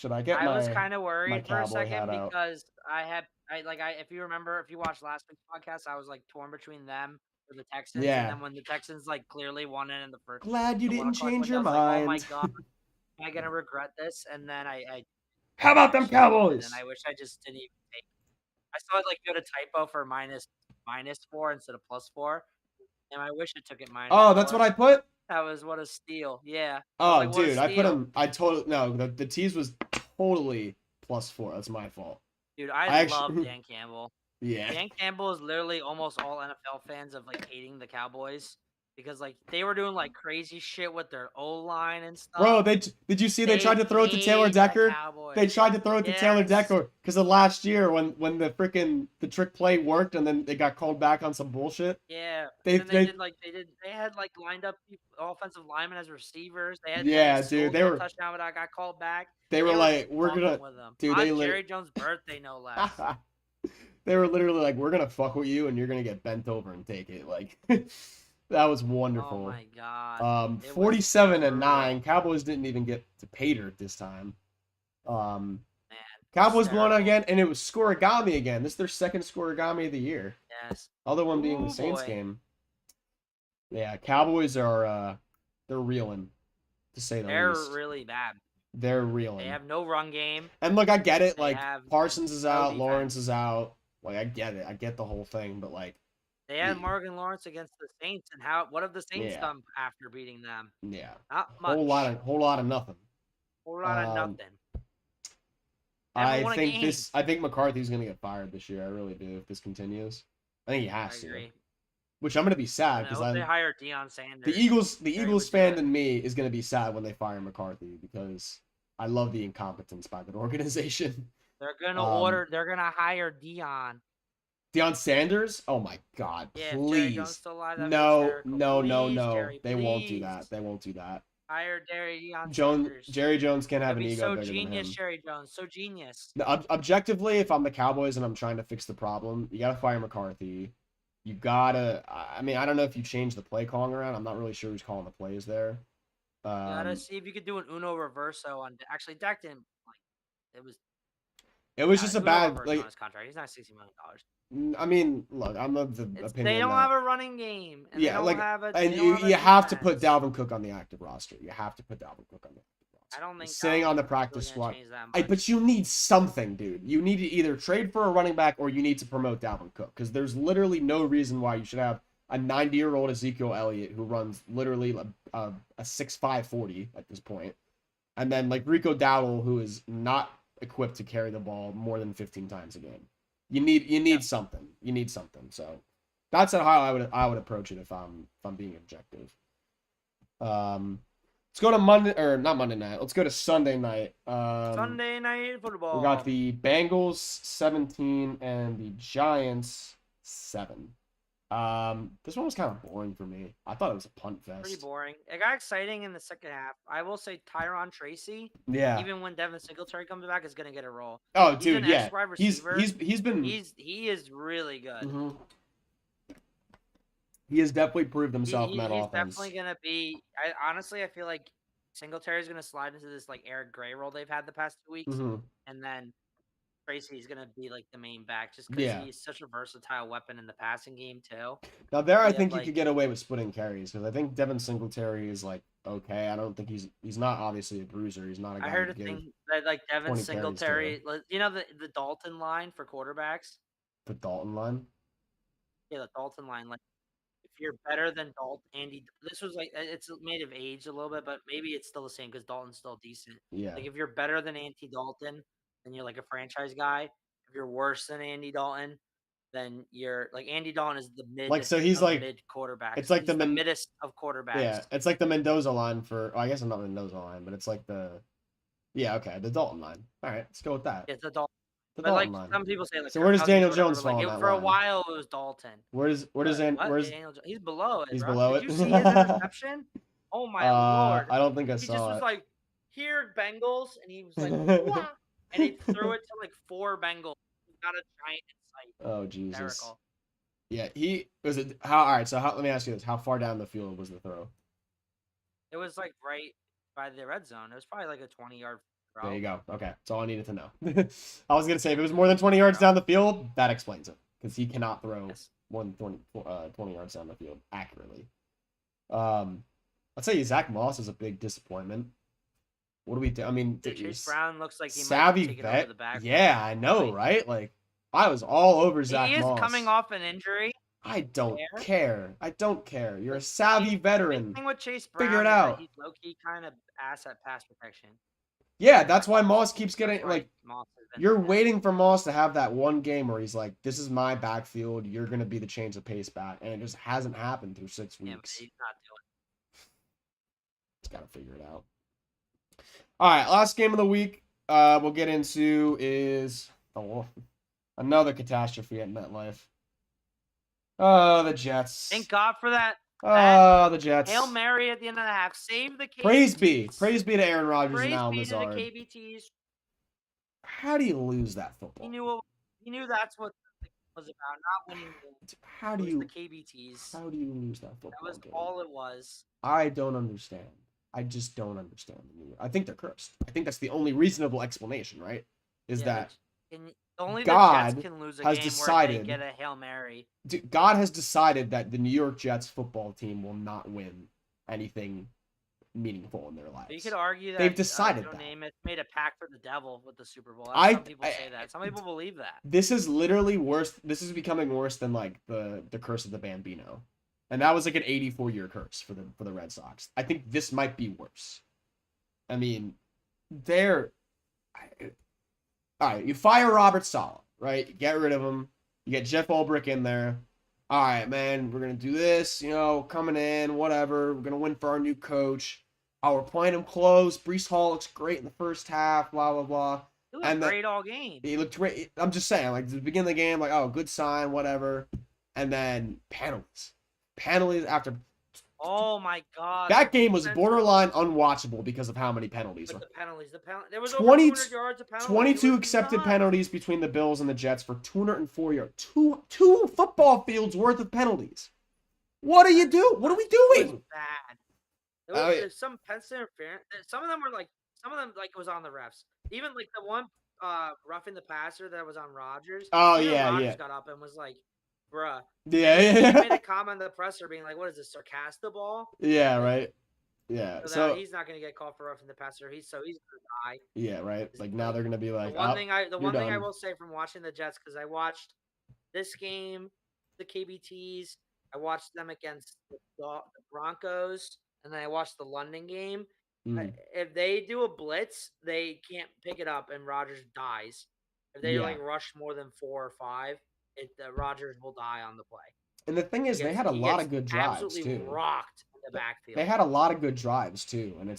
I was kind of worried for a second because if you remember, if you watched last week's podcast, I was torn between them or the Texans. Yeah. And then when the Texans clearly won it in the first. Glad you didn't change your mind. Oh my god, am I gonna regret this? And then I how about them Cowboys? And I wish I just didn't even take. I saw it you had a typo for -4 instead of +4, and I wish it took it minus. Oh, that's 4. what I put. That was what a steal. Yeah. Oh, dude, I put him. The tease was totally +4. That's my fault. Dude, I love Dan Campbell. Yeah. Dan Campbell is literally almost all NFL fans of hating the Cowboys. Because they were doing crazy shit with their O-line and stuff. Bro, did you see they tried to throw it to Taylor Decker? They tried to throw it to Taylor Decker because of last year when the trick play worked and then they got called back on some bullshit. Yeah. They had lined up offensive linemen as receivers. They had dude, they were touchdown that got called back. They were we're gonna Dude, Jerry Jones' birthday no less. They were literally like, "We're gonna fuck with you, and you're gonna get bent over and take it." Like, that was Oh wonderful. my god. It was 47-9. brutal. Cowboys didn't even get to pay dirt this time. Man, Cowboys blown out hysterical. again, and it was scoregami again. This is their second scoregami of the year. Yes. Other one being the Ooh, Saints boy. game. Yeah, Cowboys are they're reeling, to say the They're least. really bad. They're They reeling. have no run game. And look, I get it. They Like have Parsons is no out, defense. Lawrence is out. Like I get it. I get the whole thing, but like They had Morgan Lawrence against the Saints, and what have the Saints done after beating them? Yeah. Not much. Whole lot of nothing. Whole lot of nothing. I think McCarthy's gonna get fired this year. I really do if this continues. I think he has to. Agree. Which I'm gonna be sad because they hire Deion Sanders. The Eagles fan in me is gonna be sad when they fire McCarthy because I love the incompetence by that organization. They're gonna They're gonna hire Deion. Deion Sanders? Oh my God! Yeah, please. Jerry Jones still alive, No. They won't do that. They won't do that. Hire Deion Sanders. Jerry Jones can't have an ego so bigger genius, than him. Jerry Jones, so genius. Objectively, if I'm the Cowboys and I'm trying to fix the problem, you gotta fire McCarthy. You gotta. I mean, I don't know if you change the play calling around. I'm not really sure who's calling the plays there. You gotta see if you could do an Uno Reverso on. Actually, Dak didn't like. It was just a bad like on his contract. He's not $60 million. I mean, look, I'm of the opinion they don't have a running game. And yeah, like, you have to put Dalvin Cook on the active roster. You have to put Dalvin Cook on the active roster. I don't think sitting on the practice squad. But you need something, dude. You need to either trade for a running back or you need to promote Dalvin Cook because there's literally no reason why you should have a 90-year-old Ezekiel Elliott who runs literally a 6'5" 40 at this point, and then like Rico Dowdle who is not equipped to carry the ball more than 15 times a game. You need something. You need something. So that's how I would approach it if I'm being objective. Let's go to not Monday night. Let's go to Sunday night. Sunday night football. We got the Bengals 17 and the Giants 7. This one was kind of boring for me. I thought it was a punt fest. Pretty boring. It got exciting in the second half. I will say Tyron Tracy. Yeah. Even when Devin Singletary comes back, is gonna get a role. Oh, dude, yeah. He's been. He is really good. Mm-hmm. He has definitely proved himself in that offense. He's definitely gonna be. I feel like Singletary is gonna slide into this like Eric Gray role they've had the past 2 weeks, and then Tracy's gonna be like the main back just because he's such a versatile weapon in the passing game too. Now I think you could get away with splitting carries because I think Devin Singletary is like okay. I don't think he's not obviously a bruiser. He's not a guy. I heard a thing that like Devin Singletary, you know the Dalton line for quarterbacks. The Dalton line. Yeah, the Dalton line. Like if you're better than Dalton, this was like it's made of age a little bit, but maybe it's still the same because Dalton's still decent. Yeah. Like if you're better than Andy Dalton, then you're like a franchise guy. If you're worse than Andy Dalton, then you're like Andy Dalton is the mid. Like so he's like mid quarterback. It's like he's the middest of quarterbacks. Yeah, it's like the Mendoza line for. I guess I'm not Mendoza line, but it's like the. Yeah, okay, the Dalton line. All right, let's go with that. It's the Dalton. The but Dalton like line. some people say, like so where does Daniel Jones fall on that for line? a while it was Dalton. Where's Daniel? He's below it. He's bro. below Did it. you see his interception? Oh my lord! I don't think I he saw just it. was like, "Here, Bengals," and he was like, "Wah!" and he threw it to like 4 Bengals. He got a giant in sight. Oh Jesus! Hysterical. Yeah, he was it. How? All right, so let me ask you this: how far down the field was the throw? It was like right by the red zone. It was probably like a 20-yard throw. There you go. Okay, that's all I needed to know. I was gonna say if it was more than 20 yards down the field, that explains it because he cannot throw more than 20 yards down the field accurately. I'd say Zach Moss is a big disappointment. What do we do? I mean, Chase Brown looks like he savvy might vet. Over the back yeah, I know, right? Like I was all over Zach Moss. He is coming off an injury. I don't care. I don't care. You're a savvy veteran. The thing with Chase Brown figure it out. He's low-key kind of ass at pass protection. Yeah, that's why Moss keeps getting like. You're waiting for Moss to have that one game where he's like, "This is my backfield. You're gonna be the change of pace back," and it just hasn't happened through 6 weeks. Yeah, but he's not doing it. Just gotta figure it out. All right, last game of the week we'll get into is another catastrophe at MetLife. Oh, the Jets. Thank God for that. Oh, the Jets. Hail Mary at the end of the half. Save the KBTs. Praise be to Aaron Rodgers and Al Lazard. Praise be to the KBTs. How do you lose that football? He knew that's what was about not winning games. How do It was you the KBTs. how do you lose that That football was game? all it was. I don't understand. I just don't understand. I think they're cursed. I think that's the only reasonable explanation, right? Is that only God the Jets can lose a has game decided, where they get a Hail Mary. God has decided that the New York Jets football team will not win anything meaningful in their lives. You could argue that they've decided Joe that Namath made a pact for the devil with the Super Bowl. Some people say that. Some people believe that. This is literally worse. This is becoming worse than like the curse of the Bambino, and that was like an 84-year curse for the Red Sox. I think this might be worse. I mean, all right. You fire Robert Saleh, right? You get rid of him. You get Jeff Ulbrich in there. All right, man, we're going to do this, coming in, whatever. We're going to win for our new coach. Oh, we're playing him close. Breece Hall looks great in the first half, blah, blah, blah. He looked great all game. He looked great. I'm just saying, like, at the beginning of the game, like, oh, good sign, whatever. And then penalties. Penalties after. Oh, my God. That game was borderline unwatchable because of how many penalties were. The penalties. There was over 200 yards of penalties. 22 accepted penalties between the Bills and the Jets for 204 yards. Two football fields worth of penalties. What are you doing? What are we doing? It was bad. There was some pass interference. Some of them it was on the refs. Even like the one roughing the passer that was on Rodgers. Oh, Rodgers yeah. got up and was like, bruh. Yeah. He made a comment to the presser being like, what is this, sarcastic ball? Yeah, right. Yeah. So he's not going to get called for roughing the passer. He's going to die. Yeah, right. Like now they're going to be like, the one thing I will say from watching the Jets, because I watched this game, the KBTs, I watched them against the Broncos, and then I watched the London game. If they do a blitz, they can't pick it up, and Rodgers dies. If they rush more than 4 or 5, Rodgers will die on the play. And the thing is, they had a lot of good drives absolutely too. Rocked in the backfield. They had a lot of good drives too, and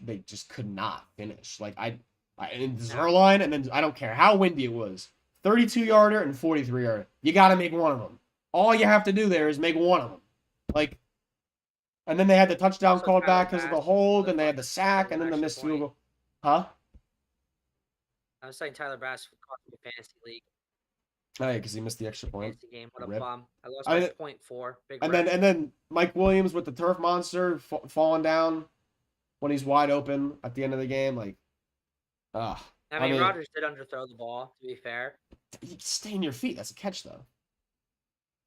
they just could not finish. Like in the Zerline, and then I don't care how windy it was, 32-yarder and 43-yarder. You got to make one of them. All you have to do there is make one of them. Like, and then they had the touchdown called back because of the hold, and they had the sack, and then the missed field goal. Huh? I was saying Tyler Bass cost me a fantasy league. Oh, yeah, because he missed the extra point. Fantasy game. What a bum. I lost by 0.4. And then Mike Williams with the turf monster falling down when he's wide open at the end of the game. Like, I mean, Rodgers did underthrow the ball, to be fair. You stay in your feet. That's a catch, though.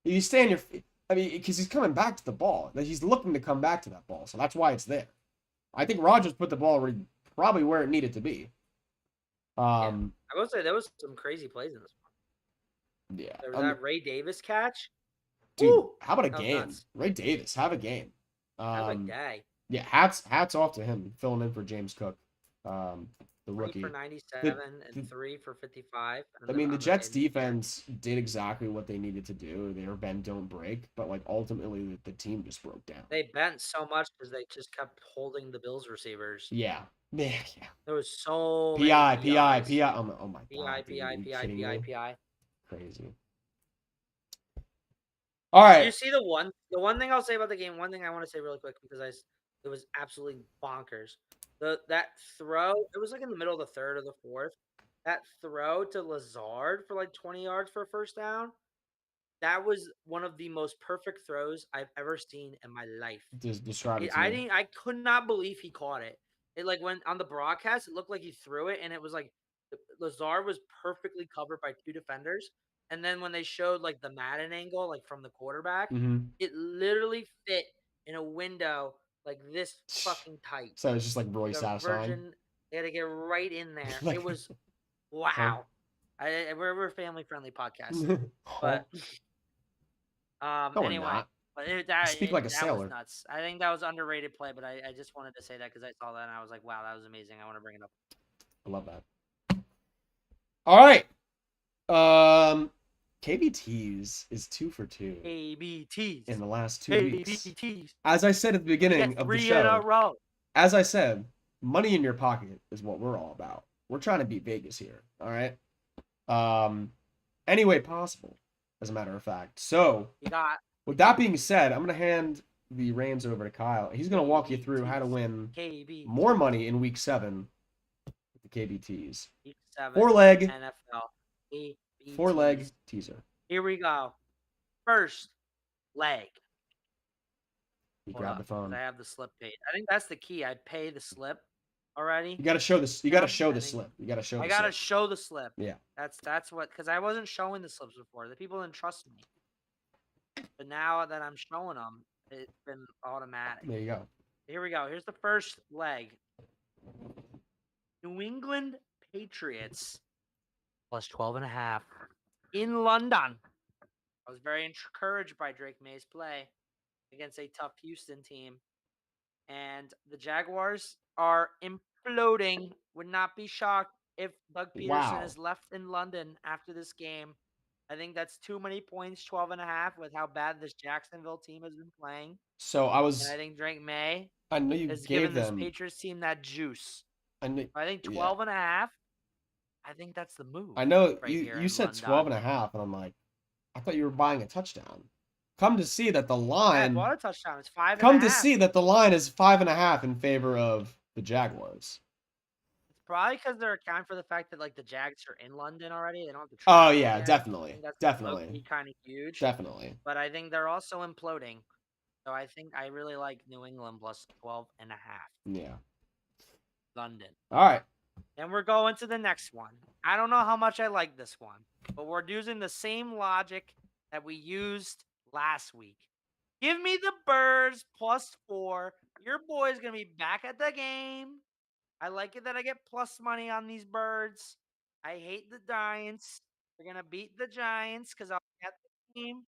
You stay on your feet. I mean, because he's coming back to the ball. He's looking to come back to that ball, so that's why it's there. I think Rodgers put the ball probably where it needed to be. I will say there was some crazy plays in this one. Yeah. There was that Ray Davis catch. Dude, how about a game? Nuts. Ray Davis, have a game. Have a day. Yeah, hats off to him filling in for James Cook, the rookie. 3 for 97 and 3 for 55. I mean, the Jets defense did exactly what they needed to do. They were bend, don't break, but like ultimately the team just broke down. They bent so much because they just kept holding the Bills receivers. Yeah. Yeah. There was so PI. Oh my god. PI. Crazy. All right. You see the one thing I'll say about the game, one thing I want to say really quick because it was absolutely bonkers. That throw, it was like in the middle of the third or the fourth. That throw to Lazard for like 20 yards for a first down. That was one of the most perfect throws I've ever seen in my life. Just describe it. I could not believe he caught it. It like when on the broadcast, it looked like he threw it, and it was like Lazard was perfectly covered by 2 defenders. And then when they showed like the Madden angle, like from the quarterback, it literally fit in a window like this fucking tight. So it's just like Royce outside. They had to get right in there. Like, it was wow. We're a family friendly podcast, but anyway. But speak like a sailor. Was nuts. I think that was underrated play, but I just wanted to say that because I saw that and I was like, wow, that was amazing. I want to bring it up. I love that. All right. KBTs is 2 for 2. KBTs in the last 2 weeks. As I said at the beginning of the show, in a row. As I said, money in your pocket is what we're all about. We're trying to beat Vegas here. All right. Any way possible, as a matter of fact. So, with that being said, I'm going to hand the reins over to Kyle. He's going to walk you through how to win more money in Week 7 with the KBTs. Week 7 4-leg NFL. Four-leg teaser. Here we go. First leg. You Hold grab the up, because phone. I have the slip paid. I think that's the key. I'd pay the slip already. You got to show this. You got to show the slip. You got to show. I the gotta slip. show the slip. Yeah. That's what, because I wasn't showing the slips before. The people didn't trust me. But now that I'm showing them, it's been automatic. There you go. Here we go. Here's the first leg. New England Patriots plus 12.5 in London. I was very encouraged by Drake May's play against a tough Houston team. And the Jaguars are imploding. Would not be shocked if Doug Peterson is left in London after this game. I think that's too many points, 12.5, with how bad this Jacksonville team has been playing. So And I think Drake May has given this Patriots team that juice. I think 12.5. I think that's the move. I know you said 12.5, and I'm like, I thought you were buying a touchdown. Come to see that the line. I bought a touchdown. It's 5.5. Come to see that the line is 5.5 in favor of the Jaguars. It's probably because they're accounting for the fact that like the Jags are in London already. They don't have to travel. Oh yeah, definitely, definitely, kind of huge. Definitely. But I think they're also imploding. So I think I really like New England plus 12.5. Yeah. London. All right. And we're going to the next one. I don't know how much I like this one, but we're using the same logic that we used last week. Give me the Birds plus 4. Your boy's going to be back at the game. I like it that I get plus money on these Birds. I hate the Giants. They're going to beat the Giants because I'll get the team.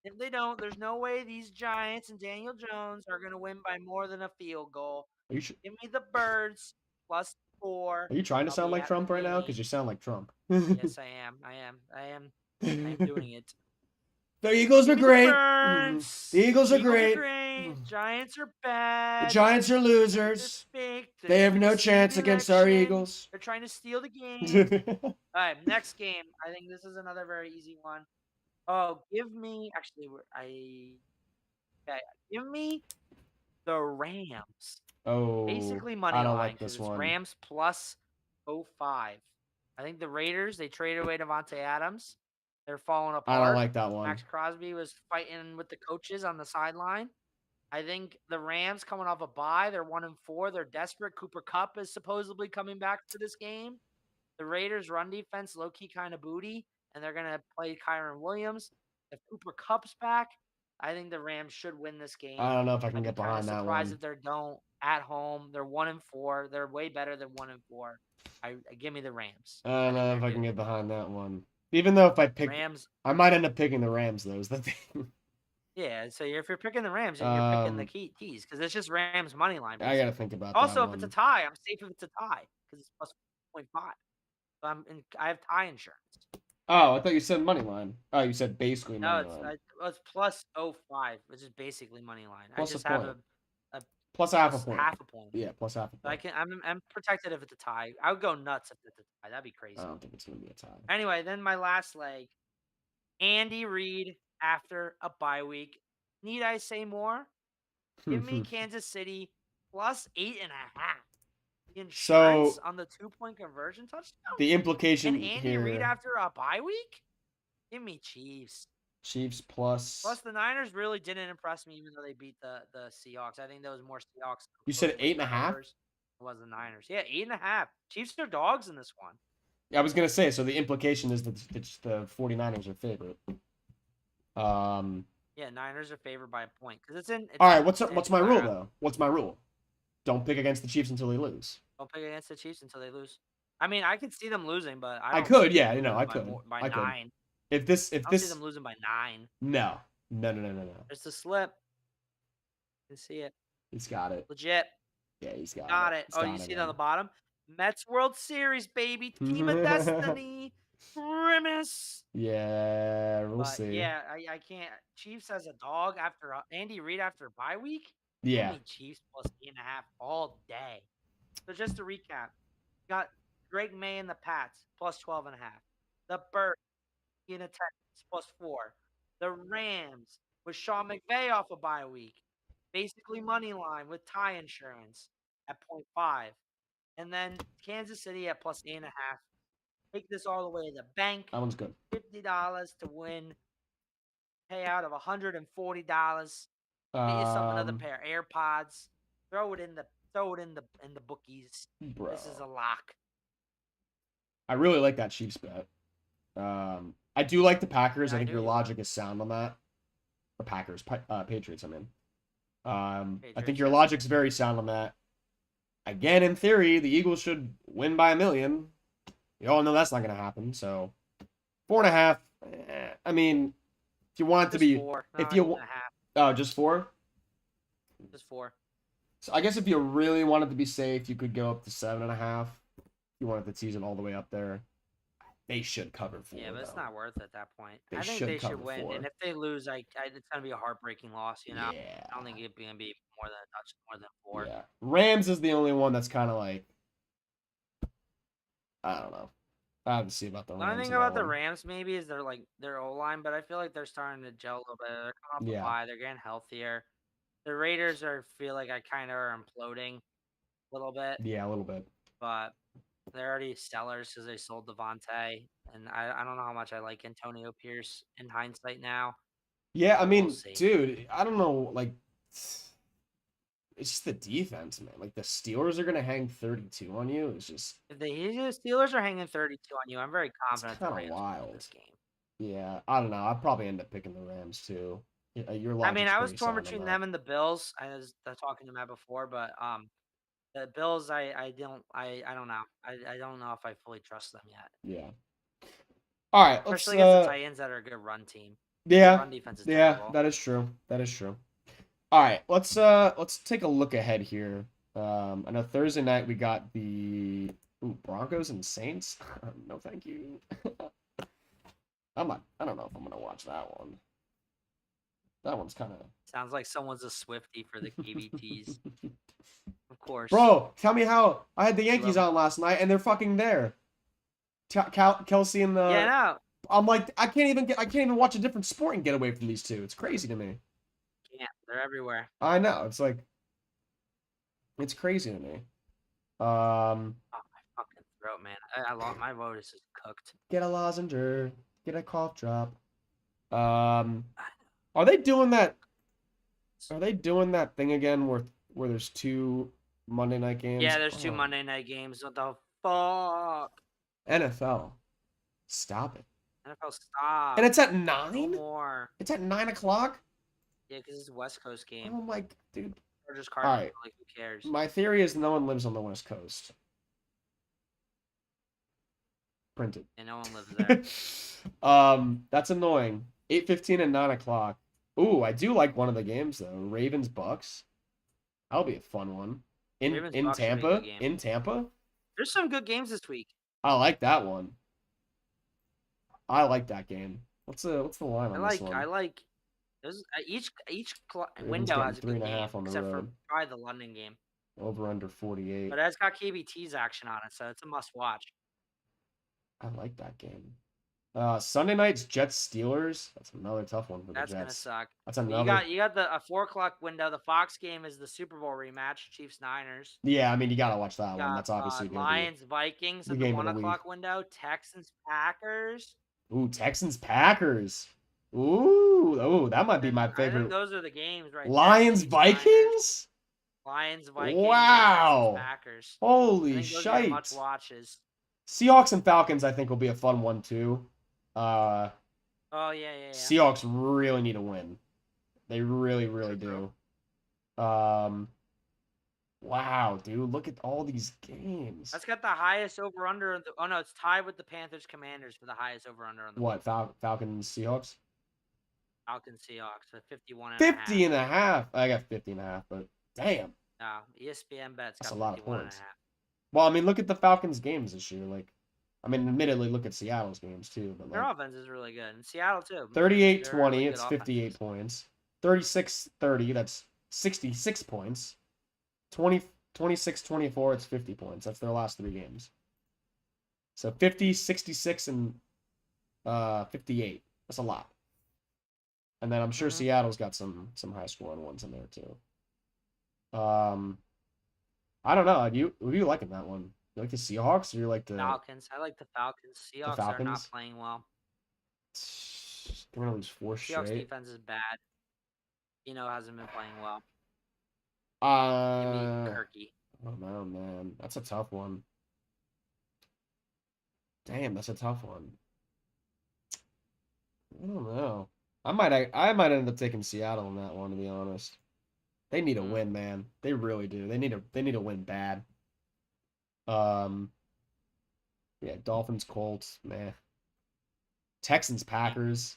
If they don't, there's no way these Giants and Daniel Jones are going to win by more than a field goal. Give me the Birds plus 4. Are you trying to sound like Trump right now? Because you sound like Trump. Yes, I am doing it. The Eagles are great. The Eagles are great. Giants are bad. The Giants are losers. They have no chance against our Eagles. They're trying to steal the game. All right, next game. I think this is another very easy one. Oh, give me give me the Rams. Oh, basically money I don't line like this because it's one. Rams plus 0.5. I think the Raiders, they traded away Davante Adams. They're falling apart. I don't like that one. Max Crosby was fighting with the coaches on the sideline. I think the Rams coming off a bye, they're 1-4. They're desperate. Cooper Kupp is supposedly coming back for this game. The Raiders' run defense, low-key kind of booty, and they're going to play Kyron Williams. If Cooper Kupp's back, I think the Rams should win this game. I don't know if I can get behind that one. I'm surprised if they don't at home. They're 1-4. They're way better than 1-4. Give me the Rams. I don't know if I can get behind that one. Even though if I pick Rams, I might end up picking the Rams though. Is the thing. Yeah, so if you're picking the Rams, you're picking the keys because it's just Rams money line. Basically. I gotta think about also, that if it's a tie, I'm safe if it's a tie because it's plus 0.5. So I have tie insurance. Oh, I thought you said money line. Oh, you said basically money line. No, it's plus 0.5, which is basically money line. Plus I just have a plus half a point. Half a point. Yeah, plus half a point. So I'm protected if it's a tie. I would go nuts if it's a tie. That'd be crazy. I don't think it's gonna be a tie. Anyway, then my last leg, Andy Reid after a bye week. Need I say more? Give me Kansas City plus 8.5. Insurance on the 2-point conversion touchdown. The implication and Andy Reid after a bye week. Give me Chiefs. Chiefs plus. Plus the Niners really didn't impress me, even though they beat the Seahawks. I think there was more Seahawks. You said 8.5. It was the Niners. Yeah, 8.5. Chiefs are dogs in this one. Yeah, I was gonna say. So the implication is that the 49ers are favorite. Yeah, Niners are favored by a point because it's in. All right, what's my rule though? What's my rule? Don't pick against the Chiefs until they lose. Don't pick against the Chiefs until they lose. I mean, I could see them losing, but I could. Yeah, I could. By 9. If this, see them losing by 9. No. There's the slip. You can see it. He's got it. Legit. Yeah, he's got it. Oh, you see it on the bottom? Mets World Series, baby. Team of Destiny. Grimace. Yeah, we'll see. Yeah, I can't. Chiefs as a dog after Andy Reid after a bye week. Yeah. Chiefs plus 8.5 all day. So just to recap, got Drake May and the Pats plus 12.5. The Birds in attendance plus 4. The Rams with Sean McVay off a bye week. Basically money line with tie insurance at 0.5. And then Kansas City at plus 8.5. Take this all the way to the bank. That one's good. $50 to win payout of $140. Get yourself another pair of AirPods. Throw it in the bookies. Bro. This is a lock. I really like that Chiefs bet. I do like the Packers. I think your logic is sound on that. The Packers, Patriots, I mean. I think your logic's very sound on that. Again, in theory, the Eagles should win by 1 million. You all know that's not going to happen. So 4.5. I mean, if you want it to be, 4, if you want, just 4. Just 4. So I guess if you really wanted to be safe, you could go up to 7.5. If you wanted to tease it all the way up there, they should cover 4. Yeah, but it's not worth it at that point. I think they should win, 4. And if they lose, it's gonna be a heartbreaking loss. You know, yeah. I don't think it's gonna be more than 4. Yeah, Rams is the only one that's kind of like, I don't know. I have to see about the Rams. The only thing about the Rams maybe is their O-line, but I feel like they're starting to gel a little bit. They're coming off a bye. They're getting healthier. The Raiders feel like I kind of are imploding a little bit. Yeah, a little bit. But they're already stellars because they sold Davante, and I don't know how much I like Antonio Pierce in hindsight now. Yeah, I mean, dude, I don't know, like, it's just the defense, man. Like, the Steelers are gonna hang 32 on you. It's just if the Steelers are hanging 32 on you, I'm very confident the Rams win this game. Yeah, I don't know. I'd probably end up picking the Rams too. I mean, I was torn between them and the Bills. I was talking to Matt before, but the Bills, I don't know. I don't know if I fully trust them yet. Yeah. All right, especially against the Titans that are a good run team. Yeah. Run defense is terrible. That is true. That is true. All right, let's take a look ahead here. I know Thursday night we got the Broncos and Saints. No, thank you. I don't know if I'm gonna watch that one. That one's kind of sounds like someone's a Swiftie for the KBTs. Of course. Bro, tell me how I had the Yankees on last night and they're fucking there. Kelsey and the no. I'm like I can't even watch a different sport and get away from these two. It's crazy to me. Yeah, they're everywhere. I know. It's like it's crazy to me. Oh, my fucking throat, man. I lost my vote is just cooked. Get a lozenge, get a cough drop. Are they doing that? Are they doing that thing again where there's 2 Monday night games? Yeah, there's 2 Monday night games. What the fuck? NFL, stop it. NFL, stop. And it's at 9? No more. It's at 9 o'clock? Yeah, because it's a West Coast game. Oh my, dude. All right. Like, who cares? My theory is no one lives on the West Coast. Printed. And no one lives there. That's annoying. 8:15 and 9 o'clock. Ooh, I do like one of the games though. Ravens Bucs. That'll be a fun one. In Tampa. In Tampa. There's some good games this week. I like that one. I like that game. What's the line on this one? I like. There's each window has a good game, except for probably the London game. Over under 48. But it's got KBT's action on it, so it's a must watch. I like that game. Sunday night's Jets Steelers. That's another tough one for the Jets. That's gonna suck. That's another. You got a 4:00 window. The Fox game is the Super Bowl rematch, Chiefs Niners. Yeah, I mean you gotta watch that one. That's obviously Lions Vikings at the 1:00 window. Texans Packers. Ooh, Texans Packers. Ooh, that might be my favorite. I think those are the games, right? Lions Vikings. Lions Vikings. Wow. Packers. Holy shit. Much watches. Seahawks and Falcons, I think, will be a fun one too. Yeah. Seahawks really need to win. They really, really do. Wow, dude, look at all these games. That's got the highest over under. Oh no, it's tied with the Panthers Commanders for the highest over under on the. What? Falcons Seahawks? Falcons Seahawks at 51 and 50 and a half. I got 50 and a half, but damn. No, ESPN bets that's got a lot of points. And a half. Well, I mean, look at the Falcons games this year. Like, I mean, admittedly, look at Seattle's games too. But their offense is really good. And Seattle too. 38-20, really it's 58 points. 36-30, that's 66 points. 26-24, it's 50 points. That's their last 3 games. So 50, 66, and 58. That's a lot. And then I'm sure Seattle's got some high scoring ones in there too. I don't know. Who do you like in that one? You like the Seahawks or you like the Falcons? I like the Falcons. Seahawks are not playing well. They're gonna lose 4 Seahawks straight. defense is bad. Hasn't been playing well. Give me Kirky. Oh no, man, that's a tough one. Damn, that's a tough one. I don't know. I might end up taking Seattle in that one, to be honest. They need a win, man. They really do. They need a win bad. Yeah, Dolphins, Colts, man. Texans, Packers.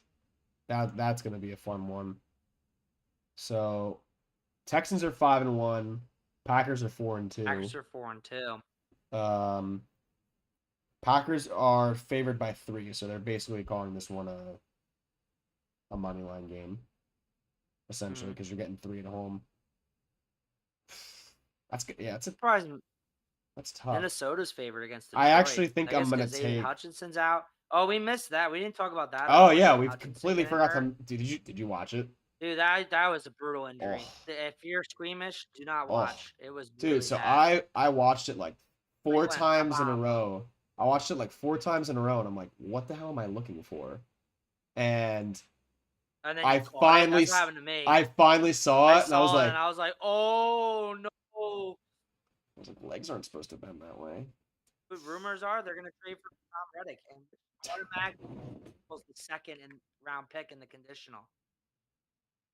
That's gonna be a fun one. So, Texans are 5-1. Packers are 4-2. Packers are 4-2. Packers are favored by 3, so they're basically calling this one a money line game, essentially, because you're getting 3 at home. That's good. Yeah, that's tough. Minnesota's favored against Detroit. I actually think I'm gonna take. Hutchinson's out. Oh, we missed that. We didn't talk about that. Oh yeah, we've completely forgot to. Did you watch it? Dude, that was a brutal injury. Oh. If you're squeamish, do not watch. It was really dude. So bad. I watched it like 4 times in a row. I watched it like 4 times in a row, and I'm like, what the hell am I looking for? And I finally saw it, and I was like, oh no. I was like, legs aren't supposed to bend that way. But rumors are they're gonna trade for Tom Reddick and automatically the second round pick in the conditional.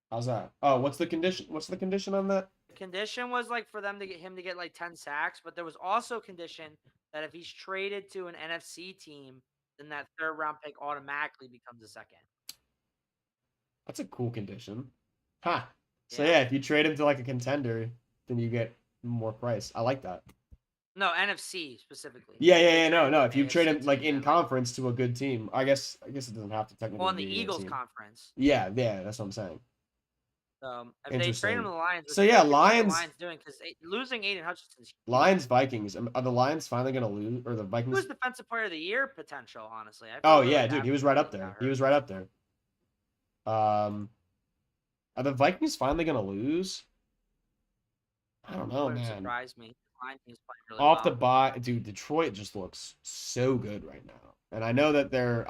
How's that? Oh, what's the condition? What's the condition on that? The condition was like for them to get like 10 sacks, but there was also a condition that if he's traded to an NFC team, then that 3rd round pick automatically becomes a second. That's a cool condition. Huh. So yeah, if you trade him to like a contender, then you get more price. I like that. No, NFC specifically. Yeah. No. If you trade him like in conference to a good team, I guess it doesn't have to technically. Well, in the Eagles conference. Yeah, that's what I'm saying. If they trade him to the Lions, so yeah, Lions doing because losing Aiden Hutchinson's Lions Vikings. Are the Lions finally gonna lose, or the Vikings? Who's defensive player of the year potential? Honestly, oh yeah, dude, he was right up there. Are the Vikings finally gonna lose? I don't know, man. Surprise me. Really off the bye, dude, Detroit just looks so good right now, and I know that they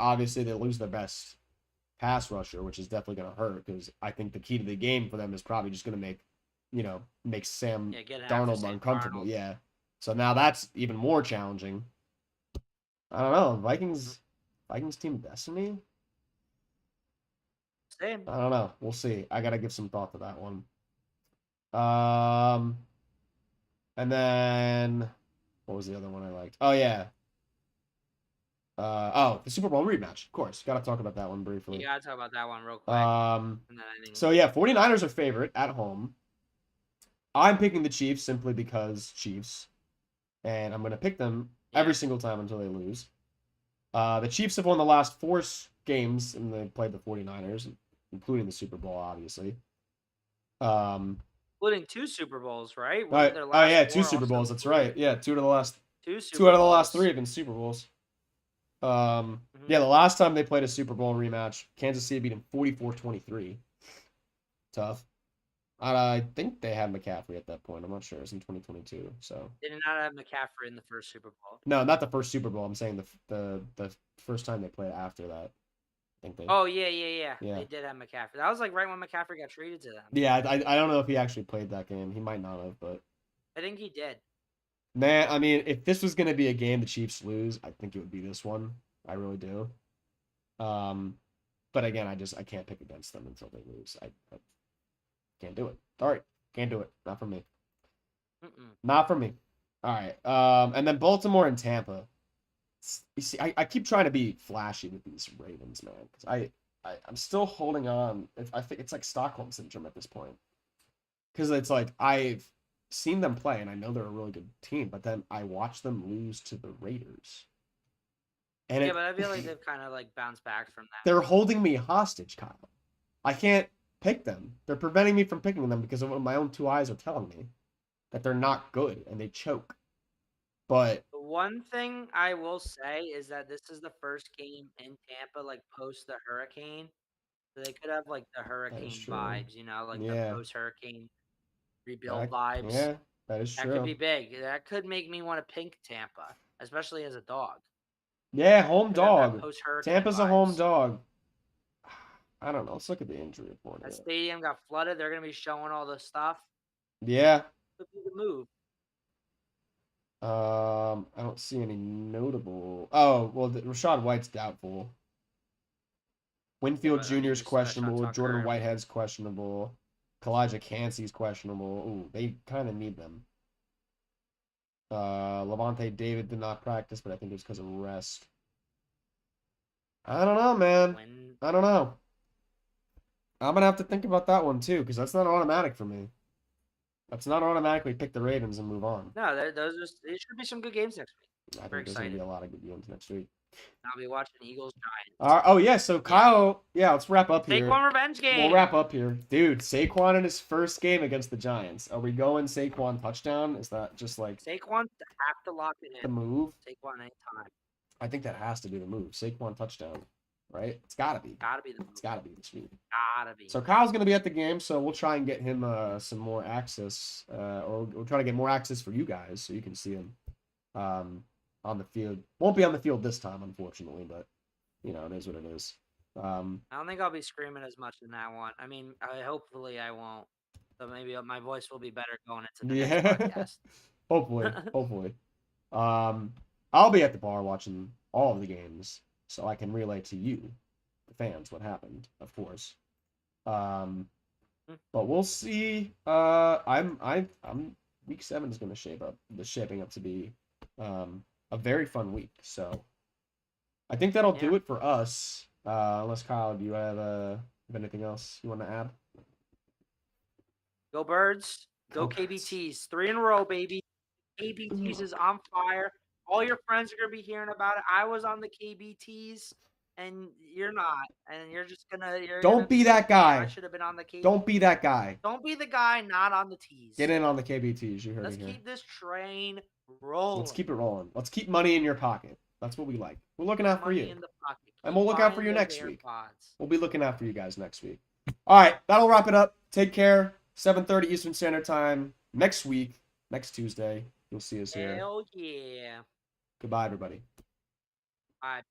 lose their best pass rusher, which is definitely going to hurt because I think the key to the game for them is probably just going to make Sam Darnold uncomfortable. Yeah. So now that's even more challenging. I don't know. Vikings team destiny? Same. I don't know. We'll see. I got to give some thought to that one. And then what was the other one I liked? Oh yeah. The Super Bowl rematch, of course. Got to talk about that one briefly. You got to talk about that one real quick. So yeah, 49ers are favorite at home. I'm picking the Chiefs simply because Chiefs, and I'm going to pick them every single time until they lose. The Chiefs have won the last 4 games, and they played the 49ers, including the Super Bowl, obviously. Including 2 Super Bowls, right? 2 Super Bowls. That's right. Yeah, 2 out of the last 3 have been Super Bowls. Yeah, the last time they played a Super Bowl rematch, Kansas City beat them 44-23. Tough. I think they had McCaffrey at that point. I'm not sure. It was in 2022. So they did not have McCaffrey in the first Super Bowl. No, not the first Super Bowl. I'm saying the first time they played after that. I think they. Oh yeah. They did have McCaffrey. That was like right when McCaffrey got traded to them. Yeah, I don't know if he actually played that game. He might not have, but I think he did. Man, I mean, if this was going to be a game the Chiefs lose, I think it would be this one. I really do. But again, I can't pick against them until they lose. I can't do it. All right, can't do it. Not for me. Not for me. All right. And then Baltimore and Tampa. You see, I keep trying to be flashy with these Ravens, man, because I'm still holding on. I think it's like Stockholm syndrome at this point, because it's like I've seen them play and I know they're a really good team, but then I watch them lose to the Raiders. And but I feel like they've kind of like bounced back from that. They're holding me hostage, Kyle. I can't pick them. They're preventing me from picking them because of what my own 2 eyes are telling me, that they're not good and they choke. But the one thing I will say is that this is the first game in Tampa, like post the hurricane. So they could have like the hurricane vibes, like the post-hurricane rebuild vibes. Yeah, that is true. That could be big. That could make me want to pick Tampa, especially as a dog. Yeah, home dog. Tampa's a home dog. I don't know. Let's look at the injury report. That stadium got flooded. They're gonna be showing all the stuff. Yeah. Could be the move. I don't see any notable. Oh, well, Rashad White's doubtful. Winfield Jr.'s questionable. Jordan Whitehead's questionable. Kalijah Cansey's questionable. Ooh, they kind of need them. Lavonte David did not practice, but I think it was because of rest. I don't know, man. I don't know. I'm going to have to think about that one, too, because that's not automatic for me. That's not automatically pick the Ravens and move on. No, there should be some good games next week. I think there's going to be a lot of good games next week. I'll be watching Eagles Giants. Oh, yeah, so Kyle, let's wrap up here. Saquon revenge game. We'll wrap up here. Dude, Saquon in his first game against the Giants. Are we going Saquon touchdown? Is that just like... Saquon have to lock it in. The move? Saquon anytime. I think that has to be the move. Saquon touchdown. Right? It's got to be. Got to be the move. It's got to be this week. Got to be. So Kyle's going to be at the game, so we'll try and get him some more access. Or we'll try to get more access for you guys so you can see him on the field. Won't be on the field this time, unfortunately, but, it is what it is. I don't think I'll be screaming as much in that one. I mean, hopefully I won't. So maybe my voice will be better going into the next podcast. Hopefully. I'll be at the bar watching all of the games, so I can relay to you, the fans, what happened, of course. But we'll see. Week 7 is going to shaping up to be a very fun week. So I think that'll do it for us. Unless Kyle, do you have anything else you want to add? Go Birds. Go KBTs. 3 in a row, baby. KBTs is on fire. All your friends are going to be hearing about it. I was on the KBTs, and you're not. And you're just going to... Don't be that guy. I should have been on the KBTs. Don't be that guy. Don't be the guy not on the T's. Get in on the KBTs. You heard Let's it here. keep this train rolling. Let's keep it rolling. Let's keep money in your pocket. That's what we like. We're looking out for you. In the pocket. And we'll look out for you next week. Pods. We'll be looking out for you guys next week. All right, that'll wrap it up. Take care. 7:30 Eastern Standard Time next week, next Tuesday. You'll see us here. Hell yeah. Goodbye, everybody. Bye.